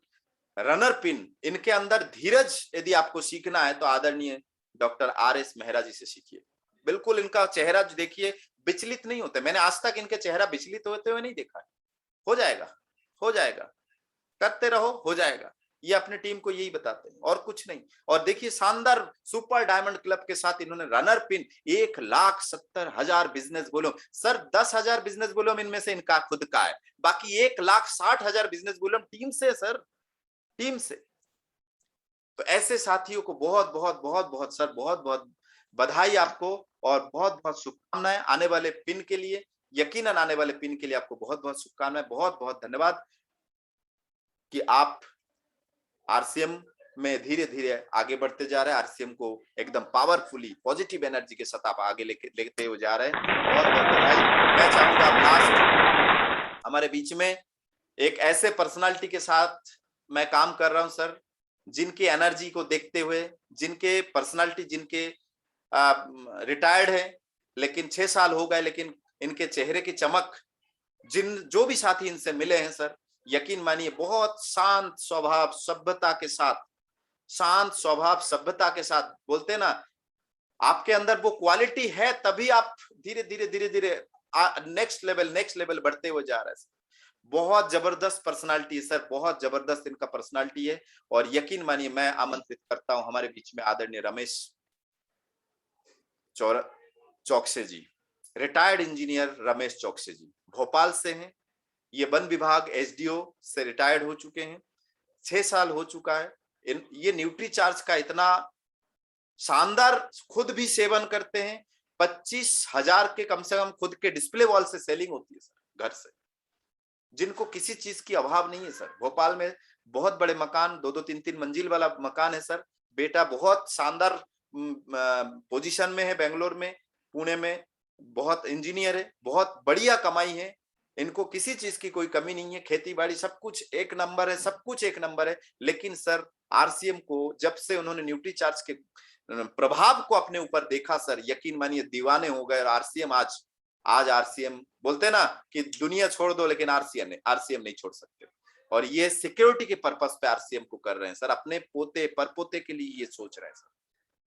रनर पिन, इनके अंदर धीरज यदि आपको सीखना है तो आदरणीय डॉक्टर RS मेहरा जी से सीखिए। बिल्कुल इनका चेहरा देखिए, विचलित नहीं होते। मैंने आज तक इनके चेहरा विचलित होते हुए नहीं देखा है। हो जाएगा, हो जाएगा, करते रहो, हो जाएगा। ये अपने टीम को यही बताते हैं और कुछ नहीं। और देखिए शानदार सुपर डायमंड क्लब के साथ इन्होंने runner pin 1,70,000 business volume sir, 10,000 business volume इनमें से इनका खुद का है, बाकी 1,60,000 बिजनेस वॉल्यूम टीम से सर, टीम से। तो ऐसे साथियों को बहुत बहुत बहुत बहुत सर, बहुत बहुत बधाई आपको और बहुत बहुत शुभकामनाएं आने वाले पिन के लिए। यकीनन आने वाले पिन के लिए आपको बहुत बहुत शुभकामनाएं, बहुत बहुत धन्यवाद कि आप RCM में धीरे धीरे आगे बढ़ते जा रहे हैं। RCM को एकदम पावरफुली पॉजिटिव एनर्जी के साथ आप आगे लेते हुए जा रहे हैं। बहुत बहुत बधाई। मैं चाहूंगा लास्ट हमारे बीच में एक ऐसे पर्सनालिटी के साथ मैं काम कर रहा हूं सर, जिनकी एनर्जी को देखते हुए, जिनके पर्सनालिटी, जिनके रिटायर्ड है लेकिन 6 साल हो गए, लेकिन इनके चेहरे की चमक, जो भी साथी इनसे मिले हैं सर, यकीन मानिए बहुत शांत स्वभाव सभ्यता के साथ, शांत स्वभाव सभ्यता के साथ, बोलते ना आपके अंदर वो क्वालिटी है, तभी आप धीरे धीरे नेक्स्ट लेवल बढ़ते हुए जा रहे हैं। बहुत जबरदस्त पर्सनालिटी है सर, बहुत जबरदस्त इनका पर्सनालिटी है। और यकीन मानिए मैं आमंत्रित करता हूं हमारे बीच में आदरणीय रमेश चौकसे जी, रिटायर्ड इंजीनियर रमेश चौकसे जी, भोपाल से हैं। ये वन विभाग SDO से रिटायर्ड हो चुके हैं, 6 साल हो चुका है। ये न्यूट्री चार्ज का इतना शानदार खुद भी सेवन करते हैं। 25,000 के कम से कम खुद के डिस्प्ले वॉल से सेलिंग होती है सर, घर से, जिनको किसी चीज की अभाव नहीं है सर। भोपाल में बहुत बड़े मकान, 2-2, 3-3 मंजिल वाला मकान है सर। बेटा बहुत शानदार पोजीशन में है, बेंगलोर में, पुणे में, बहुत इंजीनियर है, बहुत बढ़िया कमाई है। इनको किसी चीज की कोई कमी नहीं है, खेती बाड़ी सब कुछ एक नंबर है, सब कुछ एक नंबर है। लेकिन सर RCM को जब से उन्होंने न्यूट्री चार्ज के प्रभाव को अपने ऊपर देखा सर, यकीन मानिए दीवाने हो गए। RCM आज RCM बोलते ना कि दुनिया छोड़ दो, लेकिन RCM नहीं छोड़ सकते। और ये सिक्योरिटी के पर्पस पे RCM को कर रहे हैं सर, अपने पोते परपोते के लिए ये सोच रहे हैं सर।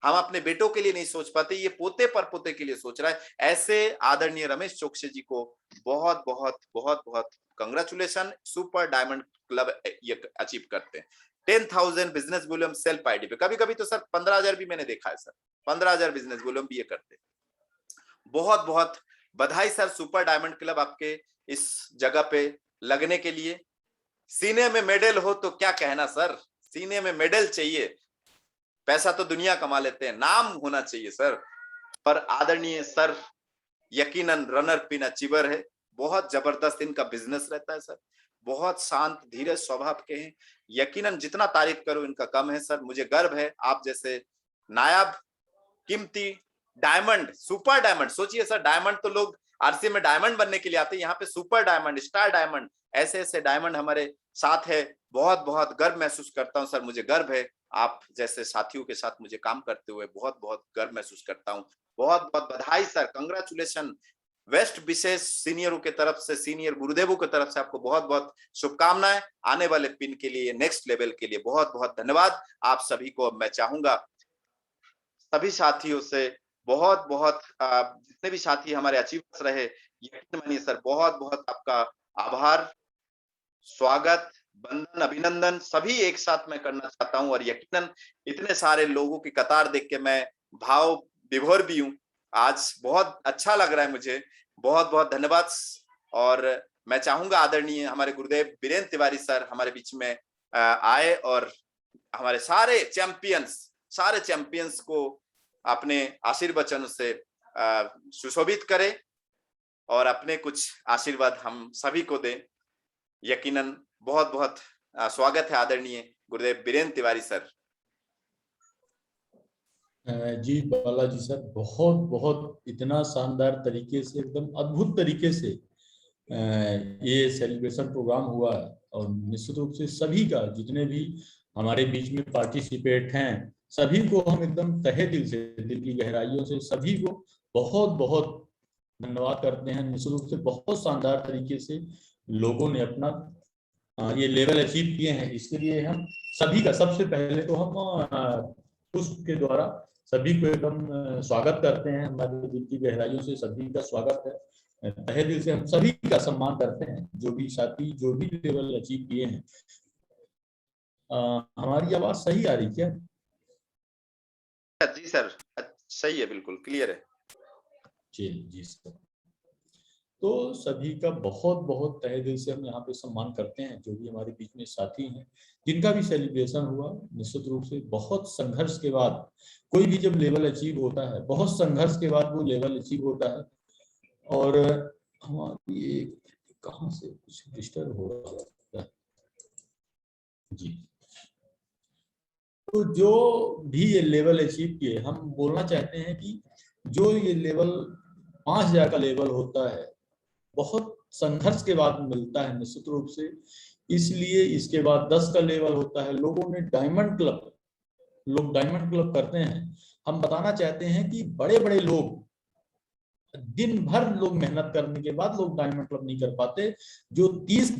हम अपने बेटों के लिए नहीं सोच पाते, ये पोते परपोते के लिए सोच रहा है। ऐसे आदरणीय रमेश चौकसे जी को बहुत बहुत बहुत बहुत कंग्रेचुलेशन। सुपर डायमंड क्लब ये अचीव करते हैं 10,000 बिजनेस वॉल्यूम सेल्फ आईडी पे। कभी कभी तो सर 15,000 भी मैंने देखा है सर, 15,000 बिजनेस वॉल्यूम भी ये करते हैं। बहुत बहुत बधाई सर सुपर डायमंड क्लब आपके इस जगह पे लगने के लिए। सीने में मेडल हो तो क्या कहना सर, सीने में मेडल चाहिए, पैसा तो दुनिया कमा लेते हैं, नाम होना चाहिए सर। पर आदरणीय सर यकीनन रनर पिन अचीवर है, बहुत जबरदस्त इनका बिजनेस रहता है सर, बहुत शांत धीरे स्वभाव के हैं, यकीनन जितना तारीफ करो इनका कम है सर। मुझे गर्व है आप जैसे नायाब कीमती डायमंड, सुपर डायमंड, सोचिए सर डायमंड तो लोग आरसी में डायमंड बनने के लिए आते हैं, यहाँ पे सुपर डायमंड, स्टार डायमंड, ऐसे ऐसे डायमंड हमारे साथ है। बहुत बहुत गर्व महसूस करता हूँ सर, मुझे गर्व है आप जैसे साथियों के साथ मुझे काम करते हुए बहुत बहुत गर्व महसूस करता हूँ। बहुत बहुत बधाई सर, कंग्रेचुलेशन वेस्ट विशेष सीनियरों के तरफ से, सीनियर गुरुदेवों की तरफ से आपको बहुत बहुत शुभकामनाएं। आने वाले पिन के लिए, नेक्स्ट लेवल के लिए बहुत बहुत धन्यवाद आप सभी को। मैं चाहूंगा सभी साथियों से बहुत बहुत जितने भी साथी हमारे अचीवर्स रहे, यकीन मानिए सर बहुत बहुत आपका आभार, स्वागत, बंधन, अभिनंदन सभी एक साथ मैं करना चाहता हूं। और यकीनन इतने सारे लोगों की कतार देख के मैं भाव विभोर भी हूं, आज बहुत अच्छा लग रहा है मुझे, बहुत बहुत धन्यवाद। और मैं चाहूंगा आदरणीय हमारे गुरुदेव वीरेंद्र तिवारी सर हमारे बीच में आए और हमारे सारे चैंपियंस को अपने आशीर्वचन से सुशोभित करे और अपने कुछ आशीर्वाद हम सभी को दें। यकीनन बहुत बहुत स्वागत है आदरणीय गुरुदेव वीरेंद्र तिवारी सर। जी बालाजी सर, बहुत बहुत इतना शानदार तरीके से, एकदम अद्भुत तरीके से ये सेलिब्रेशन प्रोग्राम हुआ है। और निश्चित रूप से सभी का, जितने भी हमारे बीच में पार्टिसिपेट हैं, सभी को हम एकदम तहे दिल से, दिल की गहराइयों से सभी को बहुत बहुत धन्यवाद करते हैं। निश्चित रूप से बहुत शानदार तरीके से लोगों ने अपना ये लेवल अचीव किए हैं, इसके लिए हम सभी का सबसे पहले तो हम पुष्प के द्वारा सभी को एकदम स्वागत करते हैं। हमारे दिल की गहराइयों से सभी का स्वागत है, तहे दिल से हम सभी का सम्मान करते हैं, जो भी साथी जो भी लेवल अचीव किए हैं। हमारी आवाज सही आ रही क्या? जी सर सही है, बिल्कुल क्लियर है जी सर। तो सभी का बहुत बहुत तहे दिल से हम यहाँ पे सम्मान करते हैं, जो भी हमारे बीच में साथी हैं, जिनका भी सेलिब्रेशन हुआ। निश्चित रूप से बहुत संघर्ष के बाद कोई भी जब लेवल अचीव होता है, बहुत संघर्ष के बाद वो लेवल अचीव होता है। और हमारी ये कहाँ से कुछ डिस्टर्ब हो रहा है जी। तो जो भी ये लेवल अचीव किए, हम बोलना चाहते हैं कि जो ये लेवल 5000 का लेवल होता है, बहुत संघर्ष के बाद मिलता है निश्चित रूप से। इसलिए इसके बाद 10 का लेवल होता है। लोग डायमंड क्लब करते हैं। हम बताना चाहते हैं कि बड़े बड़े लोग दिन भर लोग मेहनत करने के बाद लोग डायमंड क्लब नहीं कर पाते। जो 30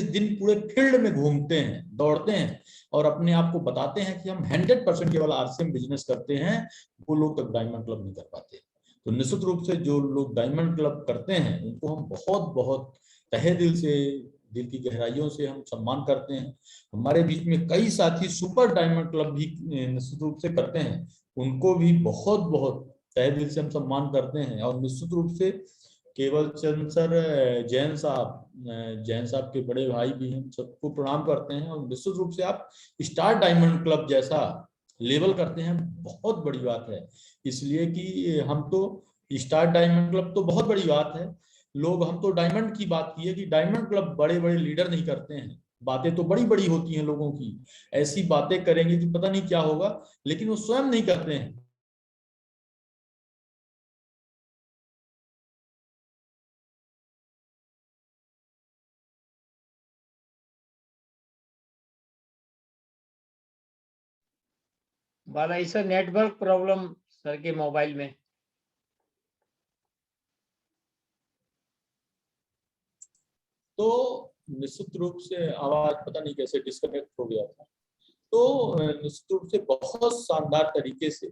दिन पूरे फील्ड में घूमते हैं, दौड़ते हैं और अपने आप को बताते हैं कि हम 100% केवल आरसीएम बिजनेस करते हैं, वो लोग तक डायमंड क्लब नहीं कर पाते। तो निश्चित रूप से जो लोग डायमंड क्लब करते हैं उनको हम बहुत बहुत तहे दिल से, दिल की गहराइयों से हम सम्मान करते हैं। हमारे बीच में कई साथी सुपर डायमंड क्लब भी निश्चित रूप से करते हैं, उनको भी बहुत बहुत तहे दिल से हम सम्मान करते हैं। और निश्चित रूप से केवल चंद सर, जैन साहब के बड़े भाई भी हैं, सबको प्रणाम करते हैं। और निश्चित रूप से आप स्टार डायमंड क्लब जैसा लेवल करते हैं, बहुत बड़ी बात है। इसलिए कि हम तो स्टार डायमंड क्लब तो बहुत बड़ी बात है, लोग हम तो डायमंड की बात की है कि डायमंड क्लब बड़े बड़े लीडर नहीं करते हैं, बातें तो बड़ी बड़ी होती हैं लोगों की, ऐसी बातें करेंगे कि पता नहीं क्या होगा, लेकिन वो स्वयं नहीं करते हैं। Balaji sir network problem sir के मोबाइल में। तो निश्चित रूप से आवाज पता नहीं कैसे डिस्कनेक्ट हो गया था। तो निश्चित रूप से बहुत शानदार तरीके से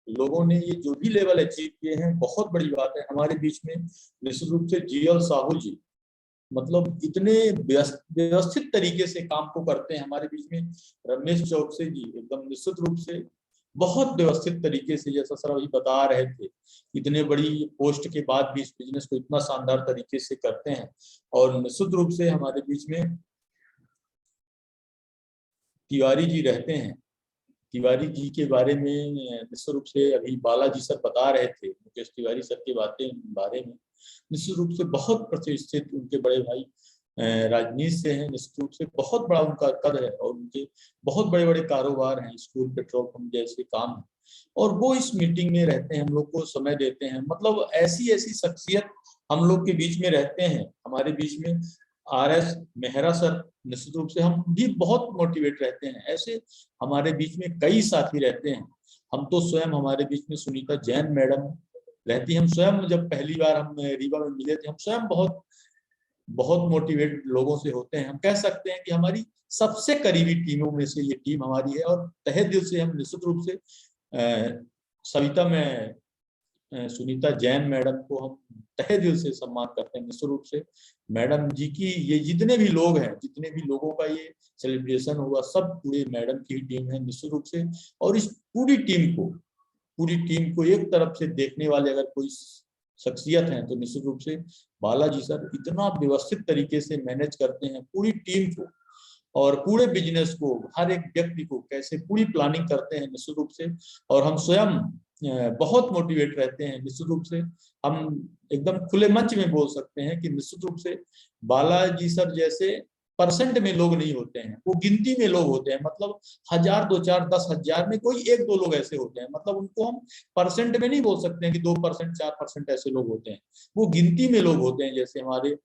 लोगों ने ये जो भी लेवल अचीव किए हैं, बहुत बड़ी बात है। हमारे बीच में निश्चित रूप से जीएल साहू जी, मतलब इतने व्यवस्थित तरीके से काम को करते हैं। हमारे बीच में रमेश चौकसे जी एकदम निश्चित रूप से बहुत व्यवस्थित तरीके से, जैसा सर अभी बता रहे थे, इतने बड़ी पोस्ट के बाद भी इस बिजनेस को इतना शानदार तरीके से करते हैं। और निश्चित रूप से हमारे बीच में तिवारी जी रहते हैं। तिवारी जी के बारे में निश्चित रूप से अभी बालाजी सर बता रहे थे, मुकेश तिवारी सर के बारे में निश्चित रूप से बहुत प्रतिष्ठित उनके बड़े भाई राजनीति से हैं। निश्चित रूप से बहुत बड़ा उनका कद है और उनके बहुत बड़े बड़े कारोबार हैं, स्कूल, पेट्रोल पंप जैसे काम है, और वो इस मीटिंग में रहते हैं, हम लोग को समय देते हैं। मतलब ऐसी ऐसी शख्सियत हम लोग के बीच में रहते हैं। हमारे बीच में RS मेहरा सर, निश्चित रूप से हम भी बहुत मोटिवेट रहते हैं। ऐसे हमारे बीच में कई साथी रहते हैं। हम तो स्वयं, हमारे बीच में सुनीता जैन मैडम रहती, हम स्वयं जब पहली बार हम रीवा में मिले थे, हम स्वयं बहुत बहुत मोटिवेट लोगों से होते हैं। हम कह सकते हैं कि हमारी सबसे करीबी टीमों में से ये टीम हमारी है, और तहे दिल से हम निश्चित रूप से सविता में सुनीता जैन मैडम को हम तहे दिल से सम्मान करते हैं। निश्चित रूप से मैडम जी की ये जितने भी लोग हैं, जितने भी लोगों का ये सेलिब्रेशन हुआ, सब पूरे मैडम की टीम है निश्चित रूप से। और इस पूरी टीम को एक तरफ से देखने वाले अगर कोई शख्सियत हैं तो निश्चित रूप से बालाजी सर इतना व्यवस्थित तरीके से मैनेज करते हैं पूरी टीम को, और पूरे बिजनेस को, हर एक व्यक्ति को कैसे पूरी प्लानिंग करते हैं निश्चित रूप से। और हम स्वयं बहुत मोटिवेट रहते हैं। निश्चित रूप से हम एकदम खुले मंच में बोल सकते हैं कि निश्चित रूप से बालाजी सर जैसे परसेंट में लोग नहीं होते हैं, वो गिनती में लोग होते हैं। मतलब 1000, 2000, 10,000 में कोई 1-2 लोग ऐसे होते हैं। मतलब उनको हम परसेंट में नहीं बोल सकते हैं कि 2%, 4% ऐसे लोग होते हैं, वो गिनती में लोग होते हैं, जैसे हमारे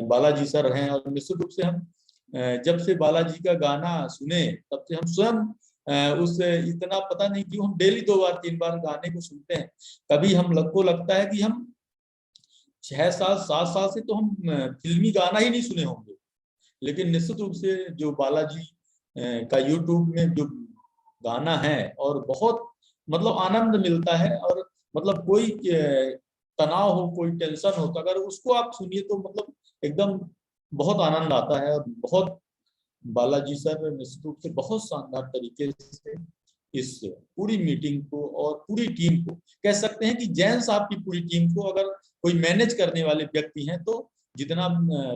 बालाजी सर हैं। और निश्चित रूप से हम जब से बालाजी का गाना सुने तब से हम स्वयं उस इतना पता नहीं क्यों हम डेली 2 बार 3 बार गाने को सुनते हैं। कभी हम को लगता है कि हम 6 साल 7 साल से तो हम फिल्मी गाना ही नहीं सुने होंगे। लेकिन निश्चित रूप से जो बालाजी का YouTube में जो गाना है, और बहुत मतलब आनंद मिलता है, और मतलब कोई तनाव हो, कोई टेंशन हो, तो अगर उसको आप सुनिए तो मतलब एकदम बहुत आनंद आता है। और बहुत बालाजी सर निश्चित रूप से बहुत शानदार तरीके से इस पूरी मीटिंग को और पूरी टीम को, कह सकते हैं कि जैन साहब की पूरी टीम को अगर कोई मैनेज करने वाले व्यक्ति हैं तो जितना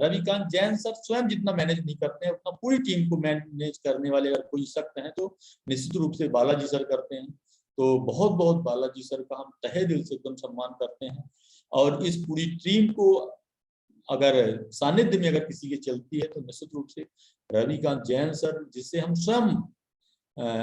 रविकांत जैन सर स्वयं जितना मैनेज नहीं करते हैं, उतना पूरी टीम को मैनेज करने वाले अगर कोई शख्स हैं तो निश्चित रूप से बालाजी सर करते हैं। तो बहुत बहुत बालाजी सर का हम तहे दिल से एकदम सम्मान करते हैं। और इस पूरी टीम को अगर सानिध्य में अगर किसी के चलती है तो निश्चित रूप से रविकांत जैन सर, जिससे हम स्वयं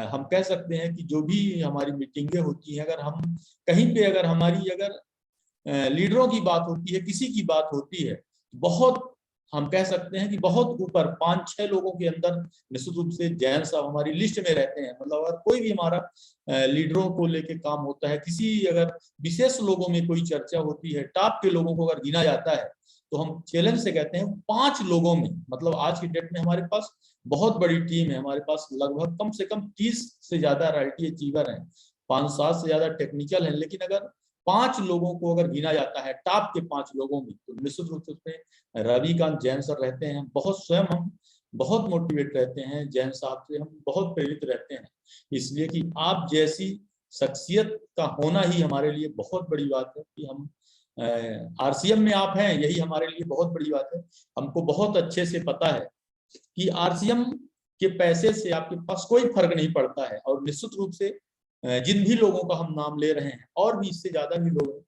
हम कह सकते हैं कि जो भी हमारी मीटिंगें होती हैं, अगर हम कहीं पे अगर हमारी अगर लीडरों की बात होती है, किसी की बात होती है, बहुत हम कह सकते हैं कि बहुत ऊपर 5-6 लोगों के अंदर निश्चित रूप से जैन साहब हमारी लिस्ट में रहते हैं। मतलब अगर कोई भी हमारा लीडरों को लेके काम होता है, किसी अगर विशेष लोगों में कोई चर्चा होती है, टॉप के लोगों को अगर गिना जाता है, तो हम चैलेंज से कहते हैं 5 लोगों में, मतलब आज की डेट में हमारे पास बहुत बड़ी टीम है। हमारे पास लगभग कम से कम 30 से ज्यादा राइटी अचीवर हैं, 5-7 से ज्यादा टेक्निकल हैं। लेकिन अगर 5 लोगों को अगर गिना जाता है टॉप के 5 लोगों में, तो निश्चित रूप से उसमें रविकांत जैन सर रहते हैं। बहुत स्वयं हम बहुत मोटिवेट रहते हैं, जैन साहब से हम बहुत प्रेरित रहते हैं, इसलिए कि आप जैसी शख्सियत का होना ही हमारे लिए बहुत बड़ी बात है। कि हम RCM में आप हैं, यही हमारे लिए बहुत बड़ी बात है। हमको बहुत अच्छे से पता है कि RCM के पैसे से आपके पास कोई फर्क नहीं पड़ता है। और निश्चित रूप से जिन भी लोगों का हम नाम ले रहे हैं, और भी इससे ज्यादा भी लोग हैं,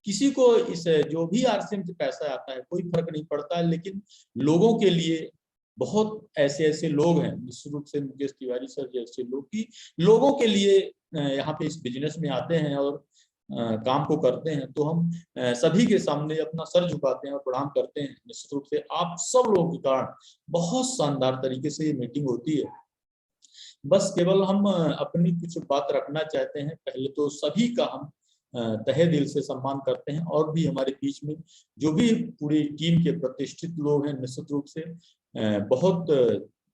किसी को इस जो भी RCM से पैसा आता है कोई फर्क नहीं पड़ता है। लेकिन लोगों के लिए बहुत ऐसे ऐसे लोग हैं, निश्चित रूप से मुकेश तिवारी सर जैसे लोग, की लोगों के लिए यहाँ पे इस बिजनेस में आते हैं और काम को करते हैं। तो हम सभी के सामने अपना सर झुकाते हैं और प्रणाम करते हैं। निश्चित रूप से आप सब लोगों के कारण बहुत शानदार तरीके से ये मीटिंग होती है। बस केवल हम अपनी कुछ बात रखना चाहते हैं। पहले तो सभी का हम तहे दिल से सम्मान करते हैं, और भी हमारे बीच में जो भी पूरी टीम के प्रतिष्ठित लोग हैं, निश्चित रूप से बहुत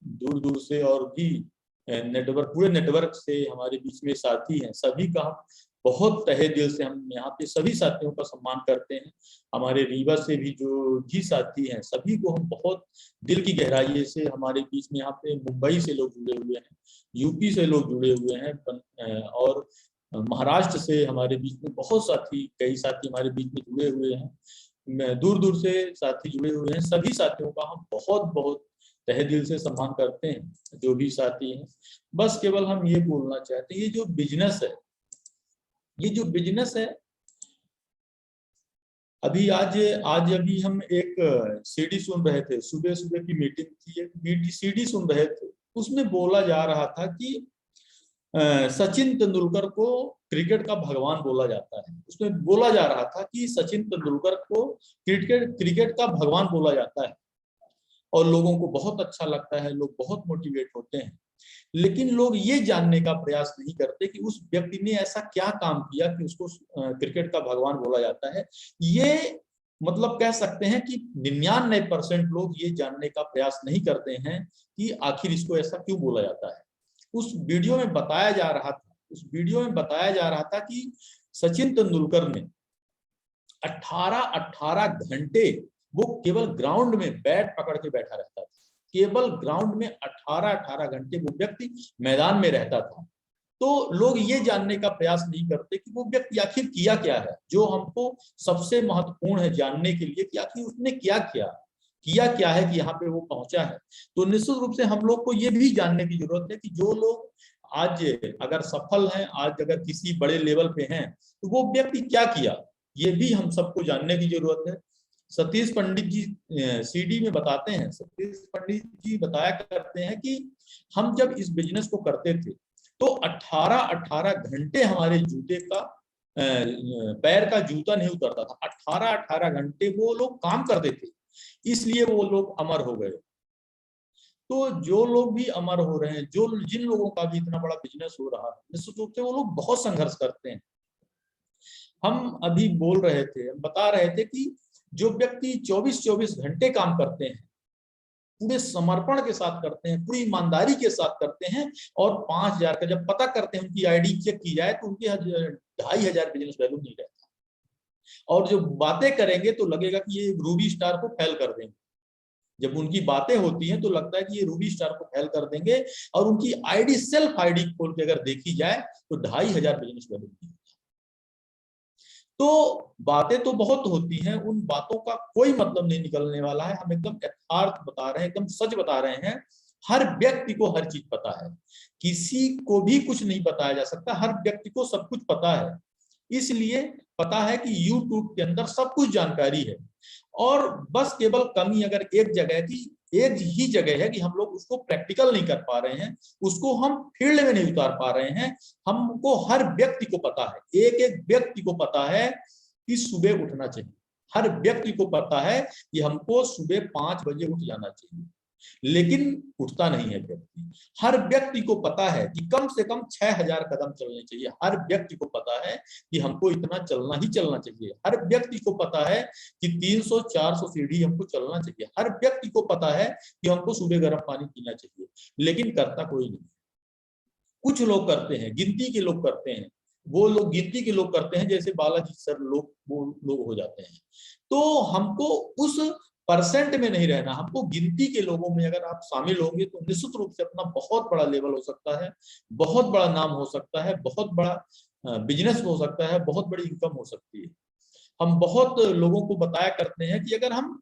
दूर दूर से और भी नेटवर्क, पूरे नेटवर्क से हमारे बीच में साथी हैं, सभी का हम बहुत तहे दिल से हम यहाँ पे सभी साथियों का सम्मान करते हैं। हमारे रीवा से भी जो भी साथी हैं सभी को हम बहुत दिल की गहराई से, हमारे बीच में यहाँ पे मुंबई से लोग जुड़े हुए हैं, यूपी से लोग जुड़े हुए हैं और महाराष्ट्र से हमारे बीच में बहुत साथी, कई साथी हमारे बीच में जुड़े हुए हैं, दूर दूर से साथी जुड़े हुए हैं। सभी साथियों का हम बहुत बहुत तहे दिल से सम्मान करते हैं, जो भी साथी हैं। बस केवल हम ये बोलना चाहते हैं, ये जो बिजनेस है, अभी अभी हम एक सीडी सुन रहे थे, सुबह सुबह की मीटिंग थी, एक सीडी सुन रहे थे, उसमें बोला जा रहा था कि सचिन तेंदुलकर को क्रिकेट का भगवान बोला जाता है। उसमें बोला जा रहा था कि सचिन तेंदुलकर को क्रिकेट का भगवान बोला जाता है और लोगों को बहुत अच्छा लगता है, लोग बहुत मोटिवेट होते हैं। लेकिन लोग ये जानने का प्रयास नहीं करते कि उस व्यक्ति ने ऐसा क्या काम किया कि उसको क्रिकेट का भगवान बोला जाता है। ये मतलब कह सकते हैं कि 99% लोग ये जानने का प्रयास नहीं करते हैं कि आखिर इसको ऐसा क्यों बोला जाता है। उस वीडियो में बताया जा रहा था कि सचिन तेंदुलकर ने 18 घंटे वो केवल ग्राउंड में बैट पकड़ के बैठा रहता था। केवल ग्राउंड में 18 घंटे वो व्यक्ति मैदान में रहता था। तो लोग ये जानने का प्रयास नहीं करते कि वो व्यक्ति आखिर किया क्या है। जो हमको सबसे महत्वपूर्ण है जानने के लिए कि आखिर उसने किया क्या है कि यहाँ पे वो पहुंचा है। तो निश्चित रूप से हम लोग को ये भी जानने की जरूरत है कि जो लोग आज अगर सफल हैं, आज अगर किसी बड़े लेवल पे हैं, तो वो व्यक्ति क्या किया, ये भी हम सबको जानने की जरूरत है। सतीश पंडित जी सीडी में बताते हैं, सतीश पंडित जी बताया करते हैं कि हम जब इस बिजनेस को करते थे तो 18 घंटे हमारे जूते का पैर का जूता नहीं उतरता था। 18 घंटे वो लोग काम करते थे, इसलिए वो लोग अमर हो गए। तो जो लोग भी अमर हो रहे हैं, जिन लोगों का भी इतना बड़ा बिजनेस हो रहा है, निश्चित रूप से वो लोग बहुत संघर्ष करते हैं। हम अभी बोल रहे थे, हम बता रहे थे कि जो व्यक्ति 24 घंटे काम करते हैं, पूरे समर्पण के साथ करते हैं, पूरी ईमानदारी के साथ करते हैं और 5000 का जब पता करते हैं, उनकी आईडी चेक की जाए तो उनके 2500 बिजनेस वैल्यू नहीं रहता। और जो बातें करेंगे तो लगेगा कि ये रूबी स्टार को फेल कर देंगे। जब उनकी बातें होती हैं तो लगता है कि ये रूबी स्टार को फेल कर देंगे, और उनकी आईडी सेल्फ आईडी खोल के अगर देखी जाए तो 2500 बिजनेस वैल्यू नहीं। तो बातें तो बहुत होती हैं, उन बातों का कोई मतलब नहीं निकलने वाला है। हम एकदम यथार्थ बता रहे हैं, एकदम सच बता रहे हैं। हर व्यक्ति को हर चीज पता है, किसी को भी कुछ नहीं बताया जा सकता, हर व्यक्ति को सब कुछ पता है। इसलिए पता है कि YouTube के अंदर सब कुछ जानकारी है, और बस केवल कमी अगर एक ही जगह है कि हम लोग उसको प्रैक्टिकल नहीं कर पा रहे हैं, उसको हम फील्ड में नहीं उतार पा रहे हैं। हमको हर व्यक्ति को पता है, एक व्यक्ति को पता है कि सुबह उठना चाहिए। हर व्यक्ति को पता है कि हमको सुबह 5 बजे उठ जाना चाहिए, लेकिन उठता नहीं है व्यक्ति। हर व्यक्ति को पता है कि कम से कम 6000 कदम चलने चाहिए। हर व्यक्ति को पता है कि हमको इतना चलना ही चलना चाहिए। हर व्यक्ति को पता है कि 300-400 सीढ़ी हमको चलना चाहिए। हर व्यक्ति को पता है कि हमको सुबह गर्म पानी पीना चाहिए, लेकिन करता कोई नहीं। कुछ लोग करते हैं, गिनती के लोग करते हैं, वो लोग गिनती के लोग करते हैं, जैसे बालाजी सर लोग हो जाते हैं। तो हमको उस परसेंट में नहीं रहना, हमको गिनती के लोगों में अगर आप शामिल होंगे तो निश्चित रूप से अपना बहुत बड़ा लेवल हो सकता है, बहुत बड़ा नाम हो सकता है, बहुत बड़ा बिजनेस हो सकता है, बहुत बड़ी इनकम हो सकती है। हम बहुत लोगों को बताया करते हैं कि अगर हम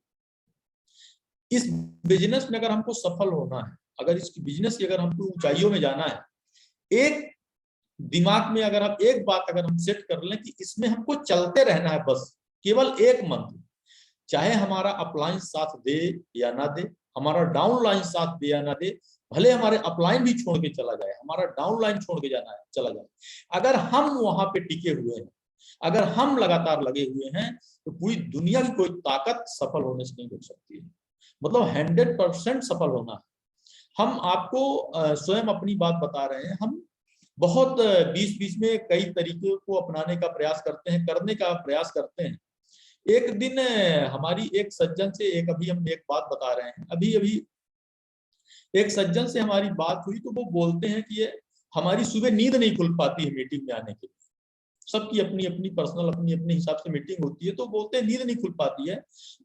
इस बिजनेस में अगर हमको सफल होना है, अगर इस बिजनेस की अगर हमको ऊंचाइयों में जाना है, एक दिमाग में अगर आप एक बात अगर हम सेट कर लें कि इसमें हमको चलते रहना है, बस केवल एक मंत्र, चाहे हमारा अपलाइन साथ दे या ना दे, हमारा डाउनलाइन साथ दे या ना दे, भले हमारे अपलाइन भी छोड़ के चला जाए, हमारा डाउनलाइन छोड़ के चला जाए, अगर हम वहां पे टिके हुए हैं, अगर हम लगातार लगे हुए हैं, तो पूरी दुनिया की कोई ताकत सफल होने से नहीं रोक सकती है। मतलब 100% सफल होना है। हम आपको स्वयं अपनी बात बता रहे हैं। हम बहुत बीच में कई तरीके को अपनाने का प्रयास करते हैं, करने का प्रयास करते हैं। एक दिन हमारी एक सज्जन से अभी हम एक बात बता रहे हैं, अभी एक सज्जन से हमारी बात हुई तो वो बोलते हैं कि ये हमारी सुबह नींद नहीं खुल पाती है मीटिंग में आने के लिए। सबकी अपनी अपनी पर्सनल अपनी अपने हिसाब से मीटिंग होती है, तो बोलते हैं नींद नहीं खुल पाती है।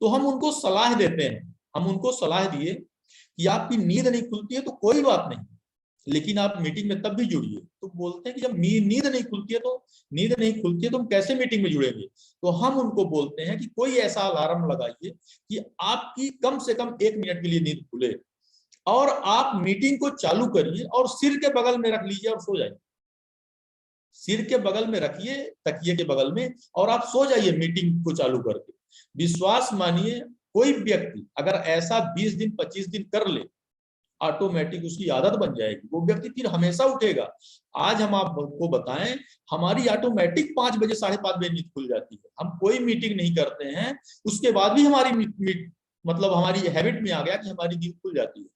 तो हम उनको सलाह देते हैं, हम उनको सलाह दिए कि आपकी नींद नहीं खुलती है तो कोई बात नहीं, लेकिन आप मीटिंग में तब भी जुड़िए। तो बोलते हैं कि जब नींद नहीं खुलती है तो हम कैसे मीटिंग में जुड़ेंगे। तो हम उनको बोलते हैं कि कोई ऐसा अलार्म लगाइए कि आपकी कम से कम 1 मिनट के लिए नींद खुले, और आप मीटिंग को चालू करिए और सिर के बगल में रख लीजिए और सो जाइए। सिर के बगल में रखिए, तकिए के बगल में, और आप सो जाइए मीटिंग को चालू करके। विश्वास मानिए, कोई व्यक्ति अगर ऐसा 20 दिन 25 दिन कर ले, ऑटोमेटिक उसकी आदत बन जाएगी, वो व्यक्ति फिर हमेशा उठेगा। आज हम आपको बताएं, हमारी ऑटोमेटिक 5 बजे 5:30 बजे नींद खुल जाती है। हम कोई मीटिंग नहीं करते हैं, उसके बाद भी हमारी मतलब हमारी हैबिट में आ गया कि हमारी नींद खुल जाती है।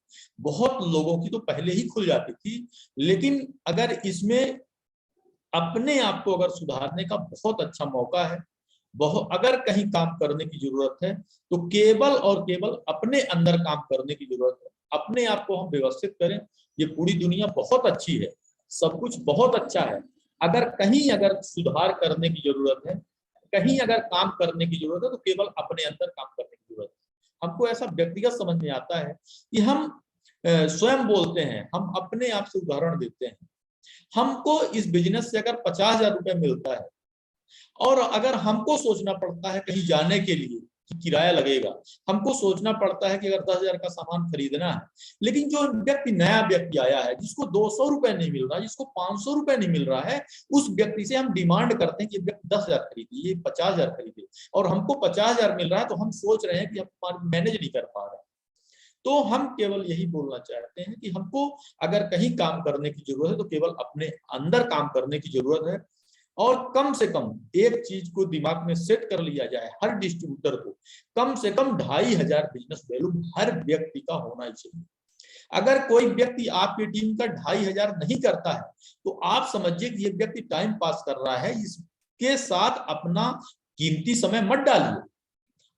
बहुत लोगों की तो पहले ही खुल जाती थी, लेकिन अगर इसमें अपने आप को अगर सुधारने का बहुत अच्छा मौका है, अगर कहीं काम करने की जरूरत है तो केवल और केवल अपने अंदर काम करने की जरूरत है। अपने आप को हम व्यवस्थित करें। ये पूरी दुनिया बहुत अच्छी है, सब कुछ बहुत अच्छा है। अगर सुधार करने की जरूरत है, कहीं अगर काम करने की जरूरत है, तो केवल अपने अंदर काम करने की जरूरत है। हमको ऐसा व्यक्तिगत समझ में आता है कि हम स्वयं बोलते हैं, हम अपने आप से उदाहरण देते हैं। हमको इस बिजनेस से अगर 50,000 रुपए मिलता है, और अगर हमको सोचना पड़ता है कहीं जाने के लिए कि किराया लगेगा, हमको सोचना पड़ता है कि अगर 10,000 का सामान खरीदना है, लेकिन जो नया व्यक्ति आया है जिसको 200 रुपए नहीं मिल रहा, जिसको 500 रुपए नहीं मिल रहा है, उस व्यक्ति से हम डिमांड करते हैं कि व्यक्ति 10,000 खरीदे, ये 50,000 खरीदे, और हमको 50,000 मिल रहा है, तो हम सोच रहे हैं कि हम मैनेज नहीं कर पा रहे। तो हम केवल यही बोलना चाहते हैं कि हमको अगर कहीं काम करने की जरूरत है तो केवल अपने अंदर काम करने की जरूरत है, और कम से कम एक चीज को दिमाग में सेट कर लिया जाए, हर डिस्ट्रीब्यूटर को कम से कम 2,500 बिजनेस वैल्यू हर व्यक्ति का होना ही चाहिए। अगर कोई व्यक्ति आपकी टीम का 2,500 नहीं करता है, तो आप समझिए कि ये व्यक्ति टाइम पास कर रहा है, इसके साथ अपना कीमती समय मत डालिए।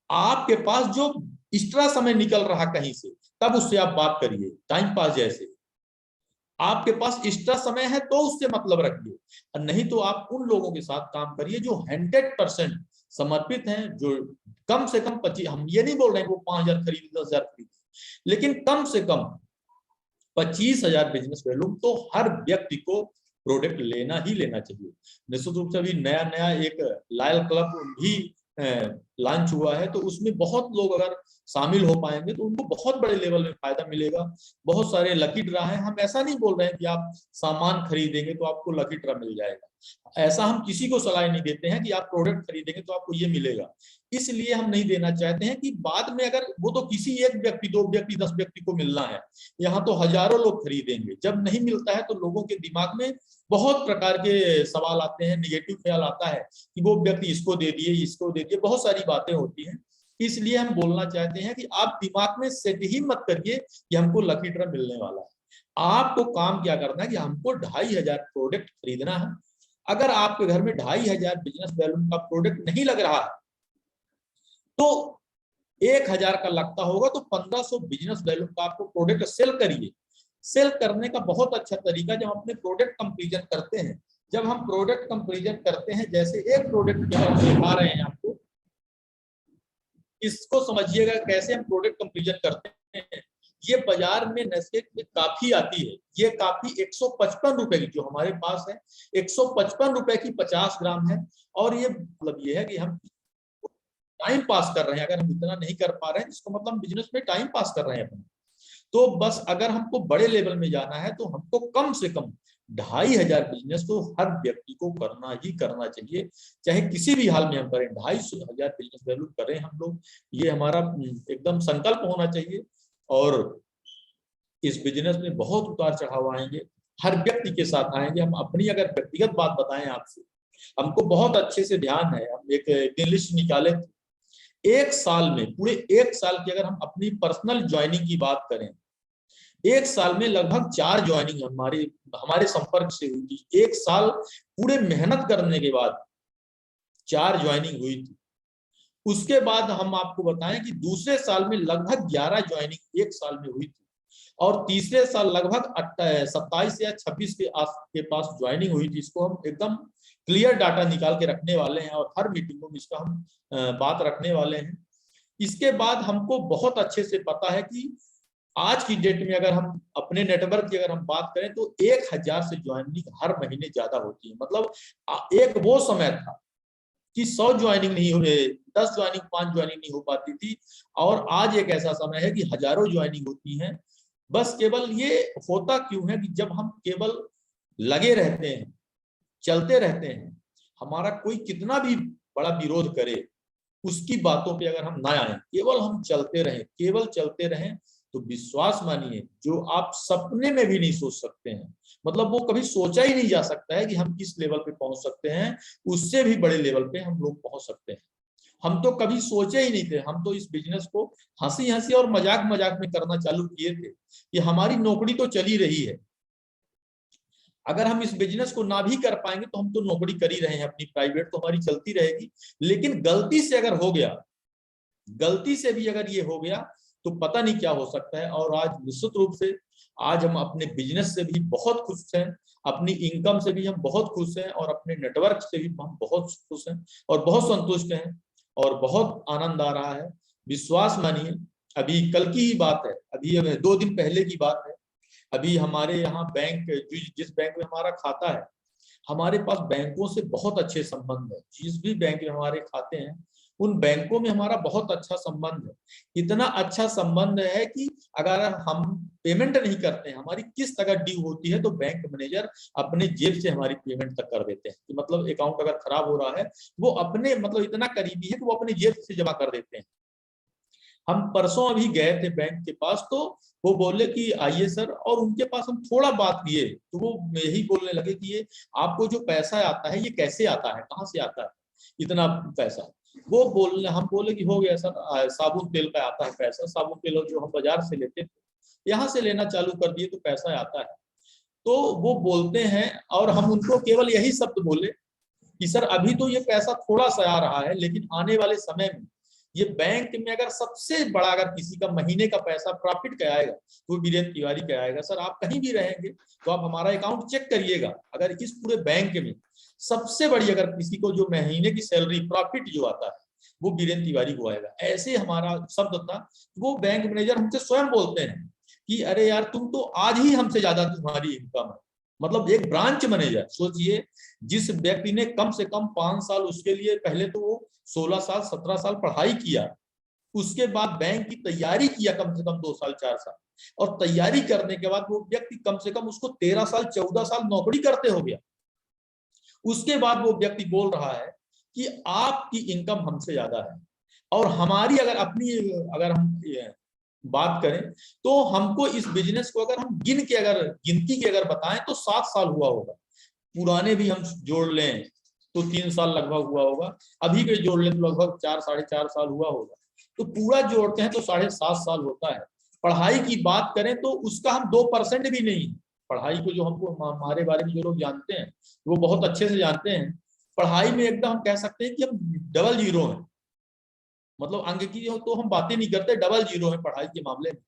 आपके पास जो एक्स्ट्रा समय निकल रहा कहीं से, तब उससे आप बात करिए। टाइम पास जैसे आपके पास एक्स्ट्रा समय है तो उससे मतलब रखिए, और नहीं तो आप उन लोगों के साथ काम करिए जो 100% समर्पित हैं, जो कम से कम 25, हम ये नहीं बोल रहे हैं वो 5,000 खरीदे 10,000 खरीदे, लेकिन कम से कम 25,000 बिजनेस वैल्यू तो हर व्यक्ति को प्रोडक्ट लेना ही लेना चाहिए। निश्चित रूप से अभी नया नया एक लॉयल क्लब भी लॉन्च हुआ है, तो उसमें बहुत लोग अगर शामिल हो पाएंगे तो उनको बहुत बड़े लेवल में फायदा मिलेगा। बहुत सारे लकी ड्रा है, हम ऐसा नहीं बोल रहे हैं कि आप सामान खरीदेंगे तो आपको लकी ड्रा मिल जाएगा, ऐसा हम किसी को सलाह नहीं देते हैं कि आप प्रोडक्ट खरीदेंगे तो आपको ये मिलेगा। इसलिए हम नहीं देना चाहते हैं कि बाद में अगर वो तो किसी एक व्यक्ति, 2 व्यक्ति, 10 व्यक्ति को मिलना है, यहाँ तो हजारों लोग खरीदेंगे। जब नहीं मिलता है तो लोगों के दिमाग में बहुत प्रकार के सवाल आते हैं, निगेटिव ख्याल आता है कि वो व्यक्ति इसको दे दिए, इसको दे दिए, बहुत सारी बातें होती हैं। इसलिए हम बोलना चाहते हैं कि आप दिमाग में सेट ही मत करिए कि हमको लकी ड्रा मिलने वाला है। आपको काम क्या करना है कि हमको 2,500 प्रोडक्ट खरीदना है। अगर आपके घर में 2,500 बिजनेस वैल्यू का प्रोडक्ट नहीं लग रहा है, तो 1,000 का लगता होगा, तो 1,500 बिजनेस वैल्यू का आपको प्रोडक्ट सेल करिए। सेल करने का बहुत अच्छा तरीका, जब अपने प्रोडक्ट कंपैरिजन करते हैं, जब हम प्रोडक्ट कंपैरिजन करते हैं, जैसे एक प्रोडक्ट हम दिखा रहे हैं आपको, इसको समझिएगा कैसे हम प्रोडक्ट कंपैरिजन करते हैं। ये बाजार में नेस्के में काफी आती है, ये काफी 155 रुपए की जो हमारे पास है, 155 रुपए की 50 ग्राम है। और ये मतलब ये है कि हम टाइम पास कर रहे हैं, अगर हम इतना नहीं कर पा रहे हैं इसको मतलब हम बिजनेस में टाइम पास कर रहे हैं अपना। तो बस अगर हमको बड़े लेवल में जाना है तो हमको कम से कम 2,500 बिजनेस तो हर व्यक्ति को करना ही करना चाहिए, चाहे किसी भी हाल में हम करें। 2,500 बिजनेस वैल्यू करें हम लोग, ये हमारा एकदम संकल्प होना चाहिए। और इस बिजनेस में बहुत उतार चढ़ाव आएंगे, हर व्यक्ति के साथ आएंगे। हम अपनी अगर व्यक्तिगत बात बताएं आपसे, हमको बहुत अच्छे से ध्यान है, हम एक लिस्ट निकाले थे। एक साल में, पूरे 1 साल की अगर हम अपनी पर्सनल ज्वाइनिंग की बात करें, 1 साल में लगभग 4 ज्वाइनिंग हमारे संपर्क से हुई थी। 1 साल पूरे मेहनत करने के बाद 4 ज्वाइनिंग हुई थी। उसके बाद हम आपको बताएं कि दूसरे साल में लगभग 11 ज्वाइनिंग 1 साल में हुई थी। और तीसरे साल लगभग 27 या 26 के पास ज्वाइनिंग हुई थी। इसको हम एकदम क्लियर डाटा निकाल के रखने वाले हैं और हर मीटिंगों में इसका हम बात रखने वाले हैं। इसके बाद हमको बहुत अच्छे से पता है कि आज की डेट में अगर हम अपने नेटवर्क की अगर हम बात करें तो 1000 से ज्वाइनिंग हर महीने ज्यादा होती है। मतलब एक वो समय था कि 100 ज्वाइनिंग नहीं हो रहे, 10 ज्वाइनिंग 5 ज्वाइनिंग नहीं हो पाती थी, और आज एक ऐसा समय है कि हजारों ज्वाइनिंग होती हैं। बस केवल ये होता क्यों है कि जब हम केवल लगे रहते हैं, चलते रहते हैं, हमारा कोई कितना भी बड़ा विरोध करे उसकी बातों पे अगर हम ना आए, केवल हम चलते रहें, केवल चलते रहें, तो विश्वास मानिए जो आप सपने में भी नहीं सोच सकते हैं, मतलब वो कभी सोचा ही नहीं जा सकता है कि हम किस लेवल पे पहुंच सकते हैं, उससे भी बड़े लेवल पे हम लोग पहुंच सकते हैं। हम तो कभी सोचे ही नहीं थे। हम तो इस बिजनेस को हंसी हंसी और मजाक मजाक में करना चालू किए थे कि हमारी नौकरी तो चली रही है, अगर हम इस बिजनेस को ना भी कर पाएंगे तो हम तो नौकरी कर ही रहे हैं अपनी, प्राइवेट तो हमारी चलती रहेगी, लेकिन गलती से अगर हो गया, गलती से भी अगर ये हो गया तो पता नहीं क्या हो सकता है। और आज निश्चित रूप से आज हम अपने बिजनेस से भी बहुत खुश हैं, अपनी इनकम से भी हम बहुत खुश हैं, और अपने नेटवर्क से भी हम बहुत खुश हैं और बहुत संतुष्ट हैं और बहुत आनंद आ रहा है। विश्वास मानिए, अभी कल की ही बात है, अभी 2 दिन पहले की बात है, अभी हमारे यहाँ बैंक, जिस बैंक में हमारा खाता है, हमारे पास बैंकों से बहुत अच्छे संबंध है। जिस भी बैंक में हमारे खाते हैं उन बैंकों में हमारा बहुत अच्छा संबंध है। इतना अच्छा संबंध है कि अगर हम पेमेंट नहीं करते हैं, हमारी किस्त अगर ड्यू होती है, तो बैंक मैनेजर अपने जेब से हमारी पेमेंट तक कर देते हैं। कि मतलब अकाउंट अगर खराब हो रहा है, वो अपने मतलब इतना करीबी है कि वो अपने जेब से जमा कर देते हैं। हम परसों अभी गए थे बैंक के पास, तो वो बोले कि आइए सर, और उनके पास हम थोड़ा बात किए तो वो यही बोलने लगे कि ये आपको जो पैसा आता है ये कैसे आता है, कहाँ से आता है इतना पैसा। वो बोल, हम बोले कि हो गया सर, साबुन तेल का आता है पैसा, साबुन तेल जो हम बाजार से लेते थे यहाँ से लेना चालू कर दिए तो पैसा आता है। तो वो बोलते हैं, और हम उनको केवल यही शब्द बोले कि सर अभी तो ये पैसा थोड़ा सा आ रहा है, लेकिन आने वाले समय में ये बैंक में अगर सबसे बड़ा अगर किसी का महीने का पैसा प्रॉफिट क्या आएगा तो वीरेंद्र तिवारी क्या आएगा। सर आप कहीं भी रहेंगे तो आप हमारा अकाउंट चेक करिएगा, अगर इस पूरे बैंक में सबसे बड़ी अगर किसी को जो महीने की सैलरी प्रॉफिट जो आता है वो वीरेंद्र तिवारी को आएगा। ऐसे हमारा शब्द था। वो बैंक मैनेजर हमसे स्वयं बोलते हैं कि अरे यार तुम तो आज ही हमसे ज्यादा तुम्हारी इनकम है। मतलब एक ब्रांच मैनेजर, सोचिए जिस व्यक्ति ने कम से कम 5 साल, उसके लिए पहले तो वो 16 साल 17 साल पढ़ाई किया, उसके बाद बैंक की तैयारी किया कम से कम 2 साल 4 साल, और तैयारी करने के बाद वो व्यक्ति कम से कम उसको 13 साल 14 साल नौकरी करते हो गया। उसके बाद वो व्यक्ति बोल रहा है कि आपकी इनकम हमसे ज्यादा है, और हमारी अगर अपनी अगर हम बात करें तो हमको इस बिजनेस को अगर हम गिनती के अगर बताएं तो 7 साल हुआ होगा। पुराने भी हम जोड़ लें तो 3 साल लगभग हुआ होगा, अभी के जोड़ लें तो लगभग 4 साढ़े 4 साल हुआ होगा, तो पूरा जोड़ते हैं तो 7.5 साल होता है। पढ़ाई की बात करें तो उसका हम 2% भी नहीं। पढ़ाई को जो हमको हमारे बारे में जो लोग जानते हैं वो बहुत अच्छे से जानते हैं, पढ़ाई में एकदम हम कह सकते हैं कि हम डबल जीरो हैं। मतलब अंक की तो हम बातें नहीं करते, डबल जीरो है पढ़ाई के मामले में।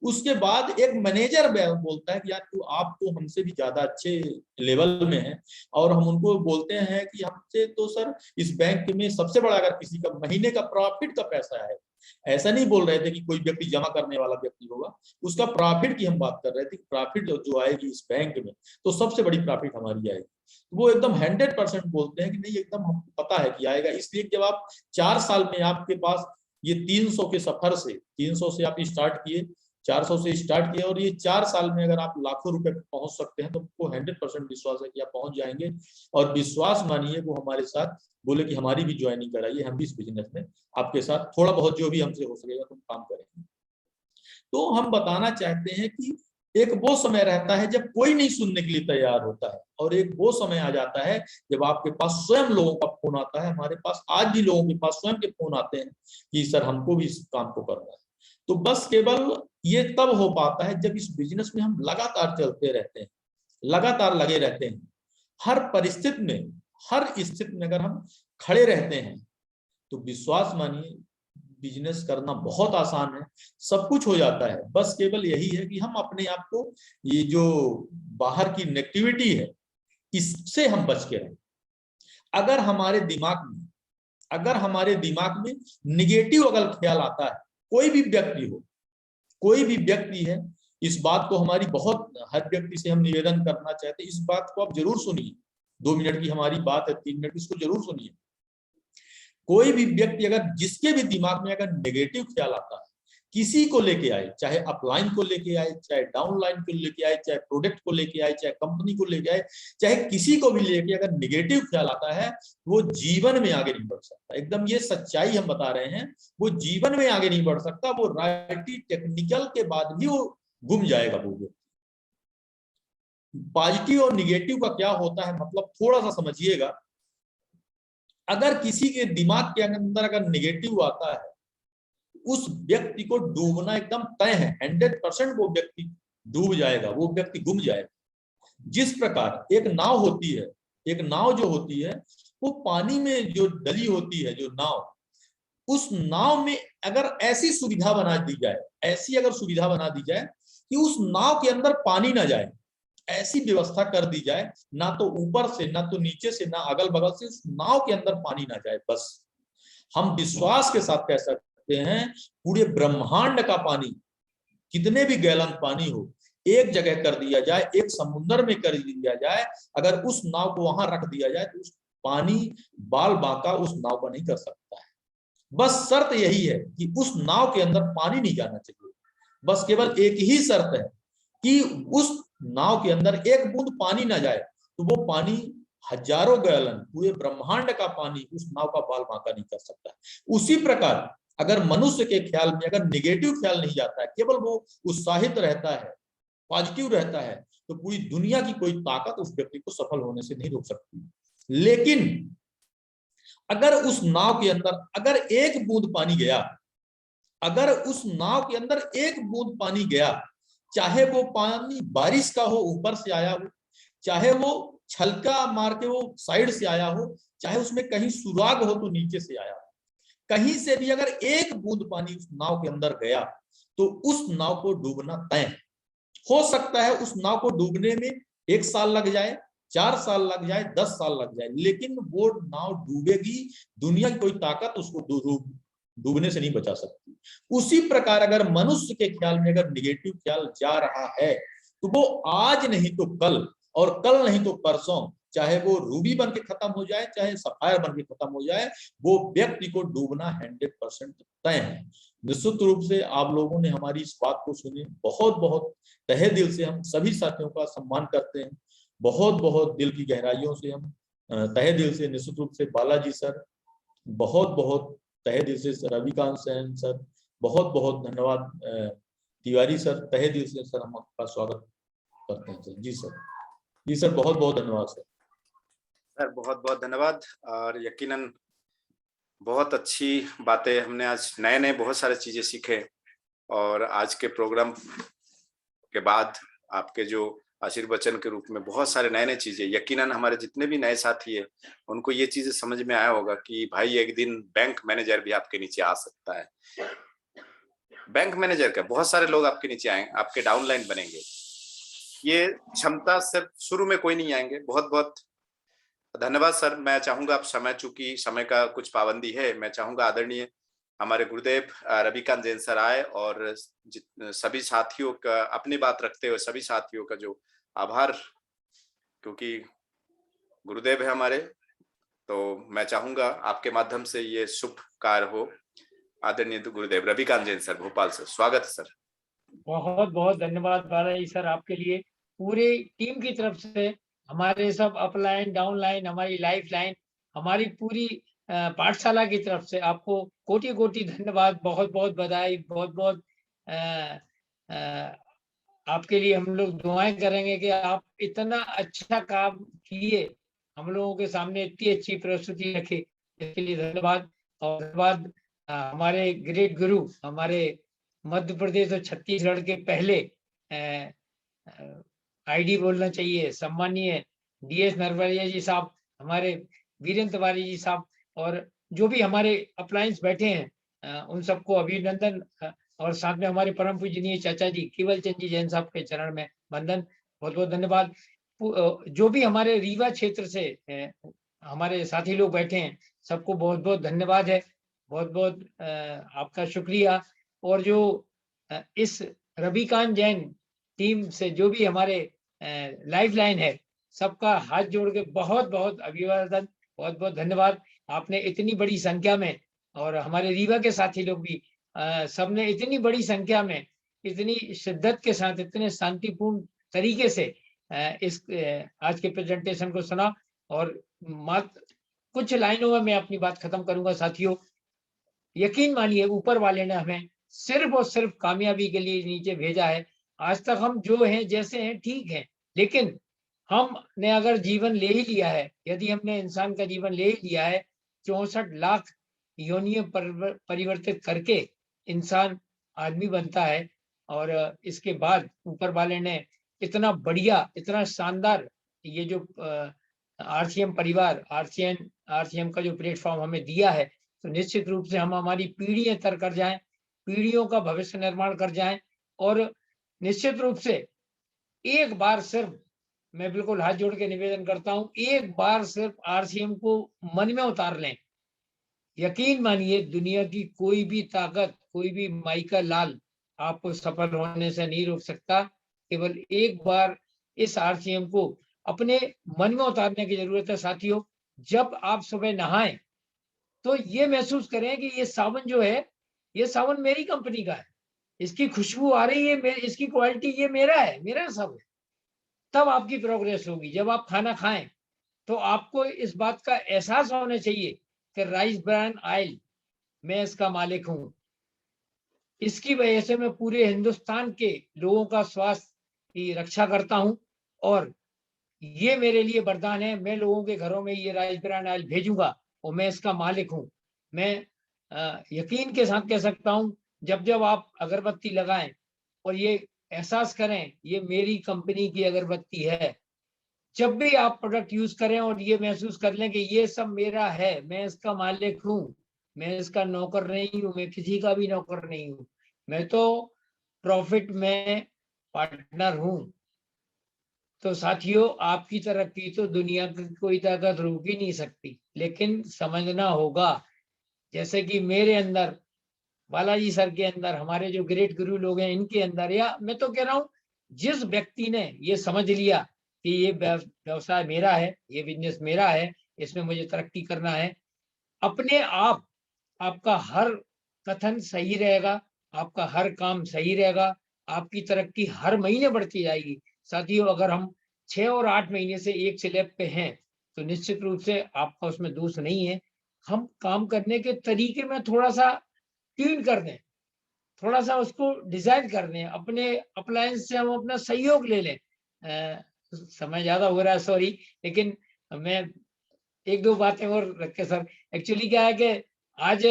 उसके बाद एक मैनेजर बोलता है कि यार आप तो हमसे भी ज्यादा अच्छे लेवल में हैं, और हम उनको बोलते हैं कि हमसे तो सर इस बैंक में सबसे बड़ा अगर किसी का महीने का प्रॉफिट का पैसा है, ऐसा नहीं बोल रहे थे कि कोई व्यक्ति जमा करने वाला व्यक्ति होगा, उसका प्रॉफिट की हम बात कर रहे थे। प्रॉफिट जो आएगी इस बैंक में तो सबसे बड़ी प्रॉफिट हमारी आएगी। वो एकदम 100% बोलते हैं कि नहीं एकदम हमको पता है कि आएगा। इसलिए जब आप 4 साल में आपके पास ये 300 के सफर से, 300 से आप स्टार्ट किए, 400 से स्टार्ट किया, और ये 4 साल में अगर आप लाखों रुपए पहुंच सकते हैं तो आपको 100% विश्वास है कि आप पहुंच जाएंगे। और विश्वास मानिए वो हमारे साथ बोले कि हमारी भी ज्वाइनिंग कराइए, हम भी इस बिजनेस में आपके साथ थोड़ा बहुत जो भी हमसे हो सकेगा तुम काम करेंगे। तो हम बताना चाहते हैं कि एक वो समय रहता है जब कोई नहीं सुनने के लिए तैयार होता है, और एक वो समय आ जाता है जब आपके पास स्वयं लोगों का फोन आता है। हमारे पास आज भी लोगों के पास स्वयं के फोन आते हैं कि सर हमको भी इस काम को करना है। तो बस केवल ये तब हो पाता है जब इस बिजनेस में हम लगातार चलते रहते हैं, लगातार लगे रहते हैं। हर परिस्थिति में, हर स्थिति में अगर हम खड़े रहते हैं तो विश्वास मानिए बिजनेस करना बहुत आसान है, सब कुछ हो जाता है। बस केवल यही है कि हम अपने आप को ये जो बाहर की नेगेटिविटी है इससे हम बच के रहें। अगर हमारे दिमाग में निगेटिव अगर ख्याल आता है, कोई भी व्यक्ति हो, कोई भी व्यक्ति है, इस बात को हमारी बहुत हर व्यक्ति से हम निवेदन करना चाहते हैं, इस बात को आप जरूर सुनिए। 2 मिनट की हमारी बात है, 3 मिनट इसको जरूर सुनिए। कोई भी व्यक्ति अगर जिसके भी दिमाग में अगर नेगेटिव ख्याल आता है, किसी को लेके आए, चाहे अपलाइन को लेके आए, चाहे डाउनलाइन को लेके आए, चाहे प्रोडक्ट को लेके आए, चाहे कंपनी को लेके आए, चाहे किसी को भी लेके अगर नेगेटिव ख्याल आता है, वो जीवन में आगे नहीं बढ़ सकता। एकदम ये सच्चाई हम बता रहे हैं, वो जीवन में आगे नहीं बढ़ सकता। वो राइटी टेक्निकल के बाद भी वो गुम जाएगा। वो पॉजिटिव और निगेटिव का क्या होता है मतलब थोड़ा सा समझिएगा। अगर किसी के दिमाग के अंदर अगर निगेटिव आता है, उस व्यक्ति को डूबना एकदम तय है। 100% वो व्यक्ति डूब जाएगा, वो व्यक्ति गुम जाएगा। जिस प्रकार एक नाव होती है, एक नाव जो होती है वो पानी में जो डली होती है, जो नाव, उस नाव में अगर ऐसी सुविधा बना दी जाए, ऐसी अगर सुविधा बना दी जाए कि उस नाव के अंदर पानी ना जाए, ऐसी व्यवस्था कर दी जाए, ना तो ऊपर से, ना तो नीचे से, ना अगल बगल से, उस नाव के अंदर पानी ना जाए। बस हम विश्वास के साथ कह सकते हैं, पूरे ब्रह्मांड का पानी, कितने भी गैलन पानी हो, एक जगह कर दिया जाए, एक समुद्र में कर दिया जाए, अगर उस नाव को वहां रख दिया जाए तो उस पानी बाल बांका उस नाव को नहीं कर सकता है। बस शर्त यही है कि उस नाव के अंदर पानी नहीं जाना चाहिए। बस केवल एक ही शर्त है कि उस नाव के अंदर एक बूंद पानी ना जाए, तो वो पानी हजारों गैलन पूरे ब्रह्मांड का पानी उस नाव का बाल बांका नहीं कर सकता। उसी प्रकार अगर मनुष्य के ख्याल में अगर निगेटिव ख्याल नहीं जाता है, केवल वो उत्साहित रहता है, पॉजिटिव रहता है, तो पूरी दुनिया की कोई ताकत उस व्यक्ति को सफल होने से नहीं रोक सकती। लेकिन अगर उस नाव के अंदर अगर एक बूंद पानी गया, अगर उस नाव के अंदर एक बूंद पानी गया, चाहे वो पानी बारिश का हो, ऊपर से आया हो, चाहे वो छलका मार के वो साइड से आया हो, चाहे उसमें कहीं सुराग हो तो नीचे से आया हो, कहीं से भी अगर एक बूंद पानी उस नाव के अंदर गया तो उस नाव को डूबना तय। हो सकता है उस नाव को डूबने में 1 साल लग जाए, 4 साल लग जाए, 10 साल लग जाए, लेकिन वो नाव डूबेगी। दुनिया की कोई ताकत उसको डूबने से नहीं बचा सकती। उसी प्रकार अगर मनुष्य के ख्याल में अगर निगेटिव ख्याल जा रहा है, तो वो आज नहीं तो कल, और कल नहीं तो परसों, चाहे वो रूबी बन के खत्म हो जाए, चाहे सफायर बन के खत्म हो जाए, वो व्यक्ति को डूबना 100% तय है। निश्चित रूप से आप लोगों ने हमारी इस बात को सुनी, बहुत बहुत तहे दिल से हम सभी साथियों का सम्मान करते हैं। बहुत बहुत दिल की गहराइयों से हम तहे दिल से, निश्चित रूप से बालाजी सर, बहुत बहुत तहे दिल से रविकांत सेन सर, बहुत बहुत धन्यवाद। तिवारी सर, तहे दिल से सर हम आपका स्वागत करते हैं। जी सर, जी सर, बहुत बहुत धन्यवाद सर। सर बहुत बहुत धन्यवाद। और यकीनन बहुत अच्छी बातें हमने आज नए नए बहुत सारे चीजें सीखे, और आज के प्रोग्राम के बाद आपके जो आशीर्वचन के रूप में बहुत सारे नए नए चीजें, यकीनन हमारे जितने भी नए साथी है उनको ये चीजें समझ में आया होगा कि भाई एक दिन बैंक मैनेजर भी आपके नीचे आ सकता है। बैंक मैनेजर का बहुत सारे लोग आपके नीचे आएंगे, आपके डाउनलाइन बनेंगे। ये क्षमता सिर्फ शुरू में कोई नहीं आएंगे। बहुत बहुत धन्यवाद सर। मैं चाहूंगा आप चूंकि समय का कुछ पाबंदी है, मैं चाहूंगा आदरणीय हमारे गुरुदेव रविकांत जैन सर आए और सभी साथियों का अपनी बात रखते हुए सभी साथियों का जो आभार, क्योंकि गुरुदेव है हमारे, तो मैं चाहूंगा आपके माध्यम से ये शुभ कार्य हो। आदरणीय गुरुदेव रविकांत जैन सर, भोपाल से स्वागत सर। बहुत बहुत धन्यवाद बालाजी सर आपके लिए, पूरे टीम की तरफ से, हमारे सब अपलाइन डाउनलाइन, हमारी लाइफ लाइन, हमारी पूरी पाठशाला की तरफ से आपको कोटि कोटि धन्यवाद, बहुत बहुत बधाई, बहुत बहुत आपके लिए हम लोग दुआएं करेंगे कि आप इतना अच्छा काम किए, हम लोगों के सामने इतनी अच्छी प्रस्तुति रखे, इसके लिए धन्यवाद। और धन्यवाद हमारे ग्रेट गुरु, हमारे मध्य प्रदेश और छत्तीसगढ़ के पहले आईडी बोलना चाहिए, सम्मानीय DS नरवरिया जी साहब, हमारे वीरेंद्र तिवारी जी साहब, और जो भी हमारे अपलायंस बैठे हैं, उन सबको अभिनंदन, और साथ में हमारे परम पूजनीय चाचा जी केवल चंद जी जैन साहब के चरण में वंदन, बहुत बहुत धन्यवाद। जो भी हमारे रीवा क्षेत्र से हमारे साथी लोग बैठे हैं, सबको बहुत बहुत धन्यवाद है, बहुत बहुत आपका शुक्रिया। और जो इस रविकांत जैन टीम से जो भी हमारे लाइफ लाइन है, सबका हाथ जोड़ के बहुत बहुत अभिवादन, बहुत बहुत धन्यवाद। आपने इतनी बड़ी संख्या में, और हमारे रीवा के साथी लोग भी सबने इतनी बड़ी संख्या में, इतनी शिद्दत के साथ, इतने शांतिपूर्ण तरीके से इस आज के प्रेजेंटेशन को सुना। और मात्र कुछ लाइनों में मैं अपनी बात खत्म करूंगा। साथियों, यकीन मानिए ऊपर वाले ने हमें सिर्फ और सिर्फ कामयाबी के लिए नीचे भेजा है। आज तक हम जो हैं जैसे हैं ठीक है, लेकिन हमने अगर जीवन ले ही लिया है, यदि हमने इंसान का जीवन ले ही लिया है, 64 लाख योनियों परिवर्तित करके इंसान आदमी बनता है, और इसके बाद ऊपर वाले ने इतना बढ़िया, इतना शानदार ये जो आरसीएम परिवार, आरसीएम का जो प्लेटफॉर्म हमें दिया है, तो निश्चित रूप से हम हमारी पीढ़ियां तर कर जाएं, पीढ़ियों का भविष्य निर्माण कर जाएं। और निश्चित रूप से एक बार सिर्फ मैं बिल्कुल हाथ जोड़ के निवेदन करता हूं, एक बार सिर्फ आरसीएम को मन में उतार लें। यकीन मानिए दुनिया की कोई भी ताकत, कोई भी माई का लाल आपको सफल होने से नहीं रोक सकता। केवल एक बार इस आरसीएम को अपने मन में उतारने की जरूरत है। साथियों, जब आप सुबह नहाएं तो ये महसूस करें कि ये साबुन जो है, ये साबुन मेरी कंपनी का है, इसकी खुशबू आ रही है, इसकी क्वालिटी ये मेरा है, मेरा सब है। तब आपकी प्रोग्रेस होगी। जब आप खाना खाएं तो आपको इस बात का एहसास होना चाहिए कि राइस ब्रांड ऑयल, मैं इसका मालिक हूं, इसकी वजह से मैं पूरे हिंदुस्तान के लोगों का स्वास्थ्य की रक्षा करता हूं, और ये मेरे लिए वरदान है। मैं लोगों के घरों में ये राइस ब्रांड ऑयल भेजूंगा और मैं इसका मालिक हूं। मैं यकीन के साथ कह सकता हूं, जब जब आप अगरबत्ती लगाएं और ये एहसास करें ये मेरी कंपनी की अगरबत्ती है, जब भी आप प्रोडक्ट यूज करें और ये महसूस कर लें कि ये सब मेरा है, मैं इसका मालिक हूं, मैं इसका नौकर नहीं हूं, मैं किसी का भी नौकर नहीं हूं, मैं तो प्रॉफिट में पार्टनर हूं। तो साथियों, आपकी तरक्की तो दुनिया की कोई ताकत रोक ही नहीं सकती, लेकिन समझना होगा, जैसे कि मेरे अंदर, बालाजी सर के अंदर, हमारे जो ग्रेट गुरु लोग हैं इनके अंदर, या मैं तो कह रहा हूं जिस व्यक्ति ने ये समझ लिया कि ये व्यवसाय मेरा है, ये बिजनेस मेरा है, इसमें मुझे तरक्की करना है, अपने आप आपका हर कथन सही रहेगा, आपका हर काम सही रहेगा, आपकी तरक्की हर महीने बढ़ती जाएगी। साथियों, अगर हम 6 और 8 महीने से एक स्लैब पे हैं तो निश्चित रूप से आपका उसमें दोष नहीं है। हम काम करने के तरीके में थोड़ा सा ट्यून कर दें, थोड़ा सा उसको डिजाइन कर दें, अपने अप्लायंस से हम अपना सहयोग ले लें। समय ज्यादा हो रहा है, सॉरी, लेकिन मैं एक दो बातें और रख के, सर एक्चुअली क्या है कि आज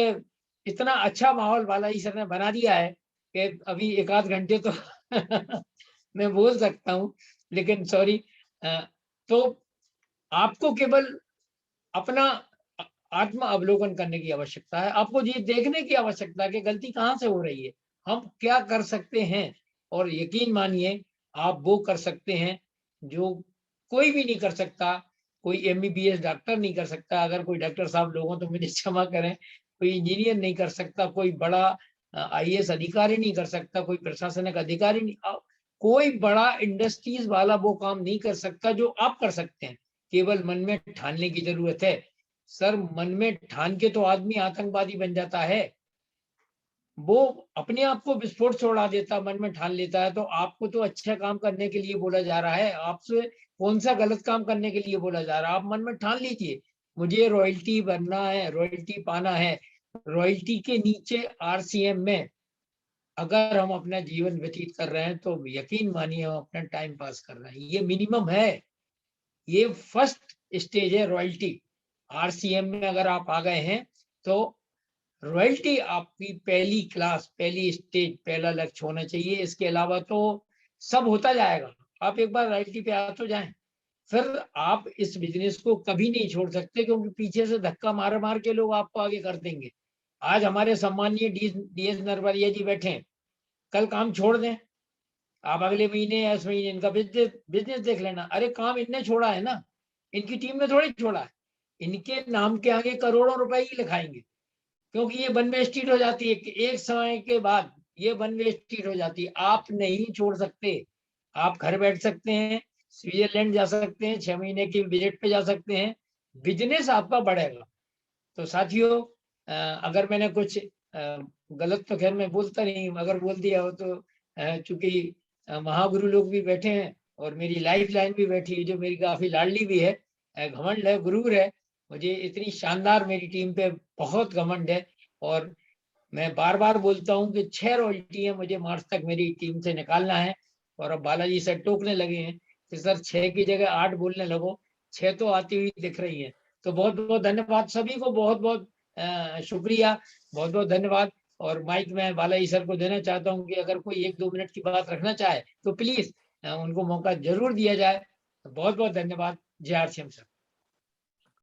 इतना अच्छा माहौल बालाजी सर ने बना दिया है कि अभी एक आध घंटे तो मैं बोल सकता हूँ, लेकिन सॉरी। तो आपको केवल अपना आत्म अवलोकन करने की आवश्यकता है, आपको ये देखने की आवश्यकता है कि गलती कहाँ से हो रही है, हम क्या कर सकते हैं। और यकीन मानिए आप वो कर सकते हैं जो कोई भी नहीं कर सकता, कोई एमबीबीएस डॉक्टर नहीं कर सकता, अगर कोई डॉक्टर साहब लोगों तो मुझे क्षमा करें, कोई इंजीनियर नहीं कर सकता, कोई बड़ा आईएएस अधिकारी नहीं कर सकता, कोई प्रशासनिक अधिकारी नहीं, कोई बड़ा इंडस्ट्रीज वाला वो काम नहीं कर सकता जो आप कर सकते हैं। केवल मन में ठानने की जरूरत है। सर, मन में ठान के तो आदमी आतंकवादी बन जाता है, वो अपने आप को विस्फोट से उड़ा देता, मन में ठान लेता है। तो आपको तो अच्छा काम करने के लिए बोला जा रहा है, आपसे कौन सा गलत काम करने के लिए बोला जा रहा है? आप मन में ठान लीजिए, मुझे रॉयल्टी बनना है, रॉयल्टी पाना है। रॉयल्टी के नीचे आरसीएम में अगर हम अपना जीवन व्यतीत कर रहे हैं तो यकीन मानिए हम अपना टाइम पास कर रहे हैं, ये मिनिमम है, ये फर्स्ट स्टेज है रॉयल्टी। आरसीएम में अगर आप आ गए हैं तो रॉयल्टी आपकी पहली क्लास, पहली स्टेज, पहला लक्ष्य होना चाहिए। इसके अलावा तो सब होता जाएगा, आप एक बार रॉयल्टी पे आ तो जाएं, फिर आप इस बिजनेस को कभी नहीं छोड़ सकते, क्योंकि पीछे से धक्का मार मार के लोग आपको आगे कर देंगे। आज हमारे सम्मानीय DS नरवरिया जी बैठे हैं, कल काम छोड़ दें, आप अगले महीने या इस महीने इनका बिजनेस देख लेना। अरे काम इनने छोड़ा है ना, इनकी टीम ने थोड़ी छोड़ा है। इनके नाम के आगे करोड़ों रुपए ही लिखाएंगे, क्योंकि ये वन वे स्ट्रीट हो जाती है। एक समय के बाद ये वन वे स्ट्रीट हो जाती है। आप नहीं छोड़ सकते। आप घर बैठ सकते हैं, स्विट्जरलैंड जा सकते हैं, 6 महीने की विजिट पे जा सकते हैं, बिजनेस आपका बढ़ेगा। तो साथियों, अगर मैंने कुछ गलत तो खैर मैं बोलता नहीं, अगर बोल दिया हो तो चूंकि महागुरु लोग भी बैठे हैं और मेरी लाइफ लाइन भी बैठी है, जो मेरी काफी लाडली भी है, घमंड है, गुरूर है। मुझे इतनी शानदार मेरी टीम पे बहुत घमंड है। और मैं बार बार बोलता हूँ कि 6 रॉयल्टियां मुझे मार्च तक मेरी टीम से निकालना है। और अब बालाजी सर टोकने लगे हैं कि सर 6 की जगह 8 बोलने लगो, 6 तो आती हुई दिख रही है। तो बहुत बहुत धन्यवाद सभी को, बहुत बहुत शुक्रिया, बहुत बहुत धन्यवाद। और माइक मैं बालाजी सर को देना चाहता हूँ कि अगर कोई 1-2 मिनट की बात रखना चाहे तो प्लीज उनको मौका जरूर दिया जाए। बहुत बहुत धन्यवाद। जय RCM सर।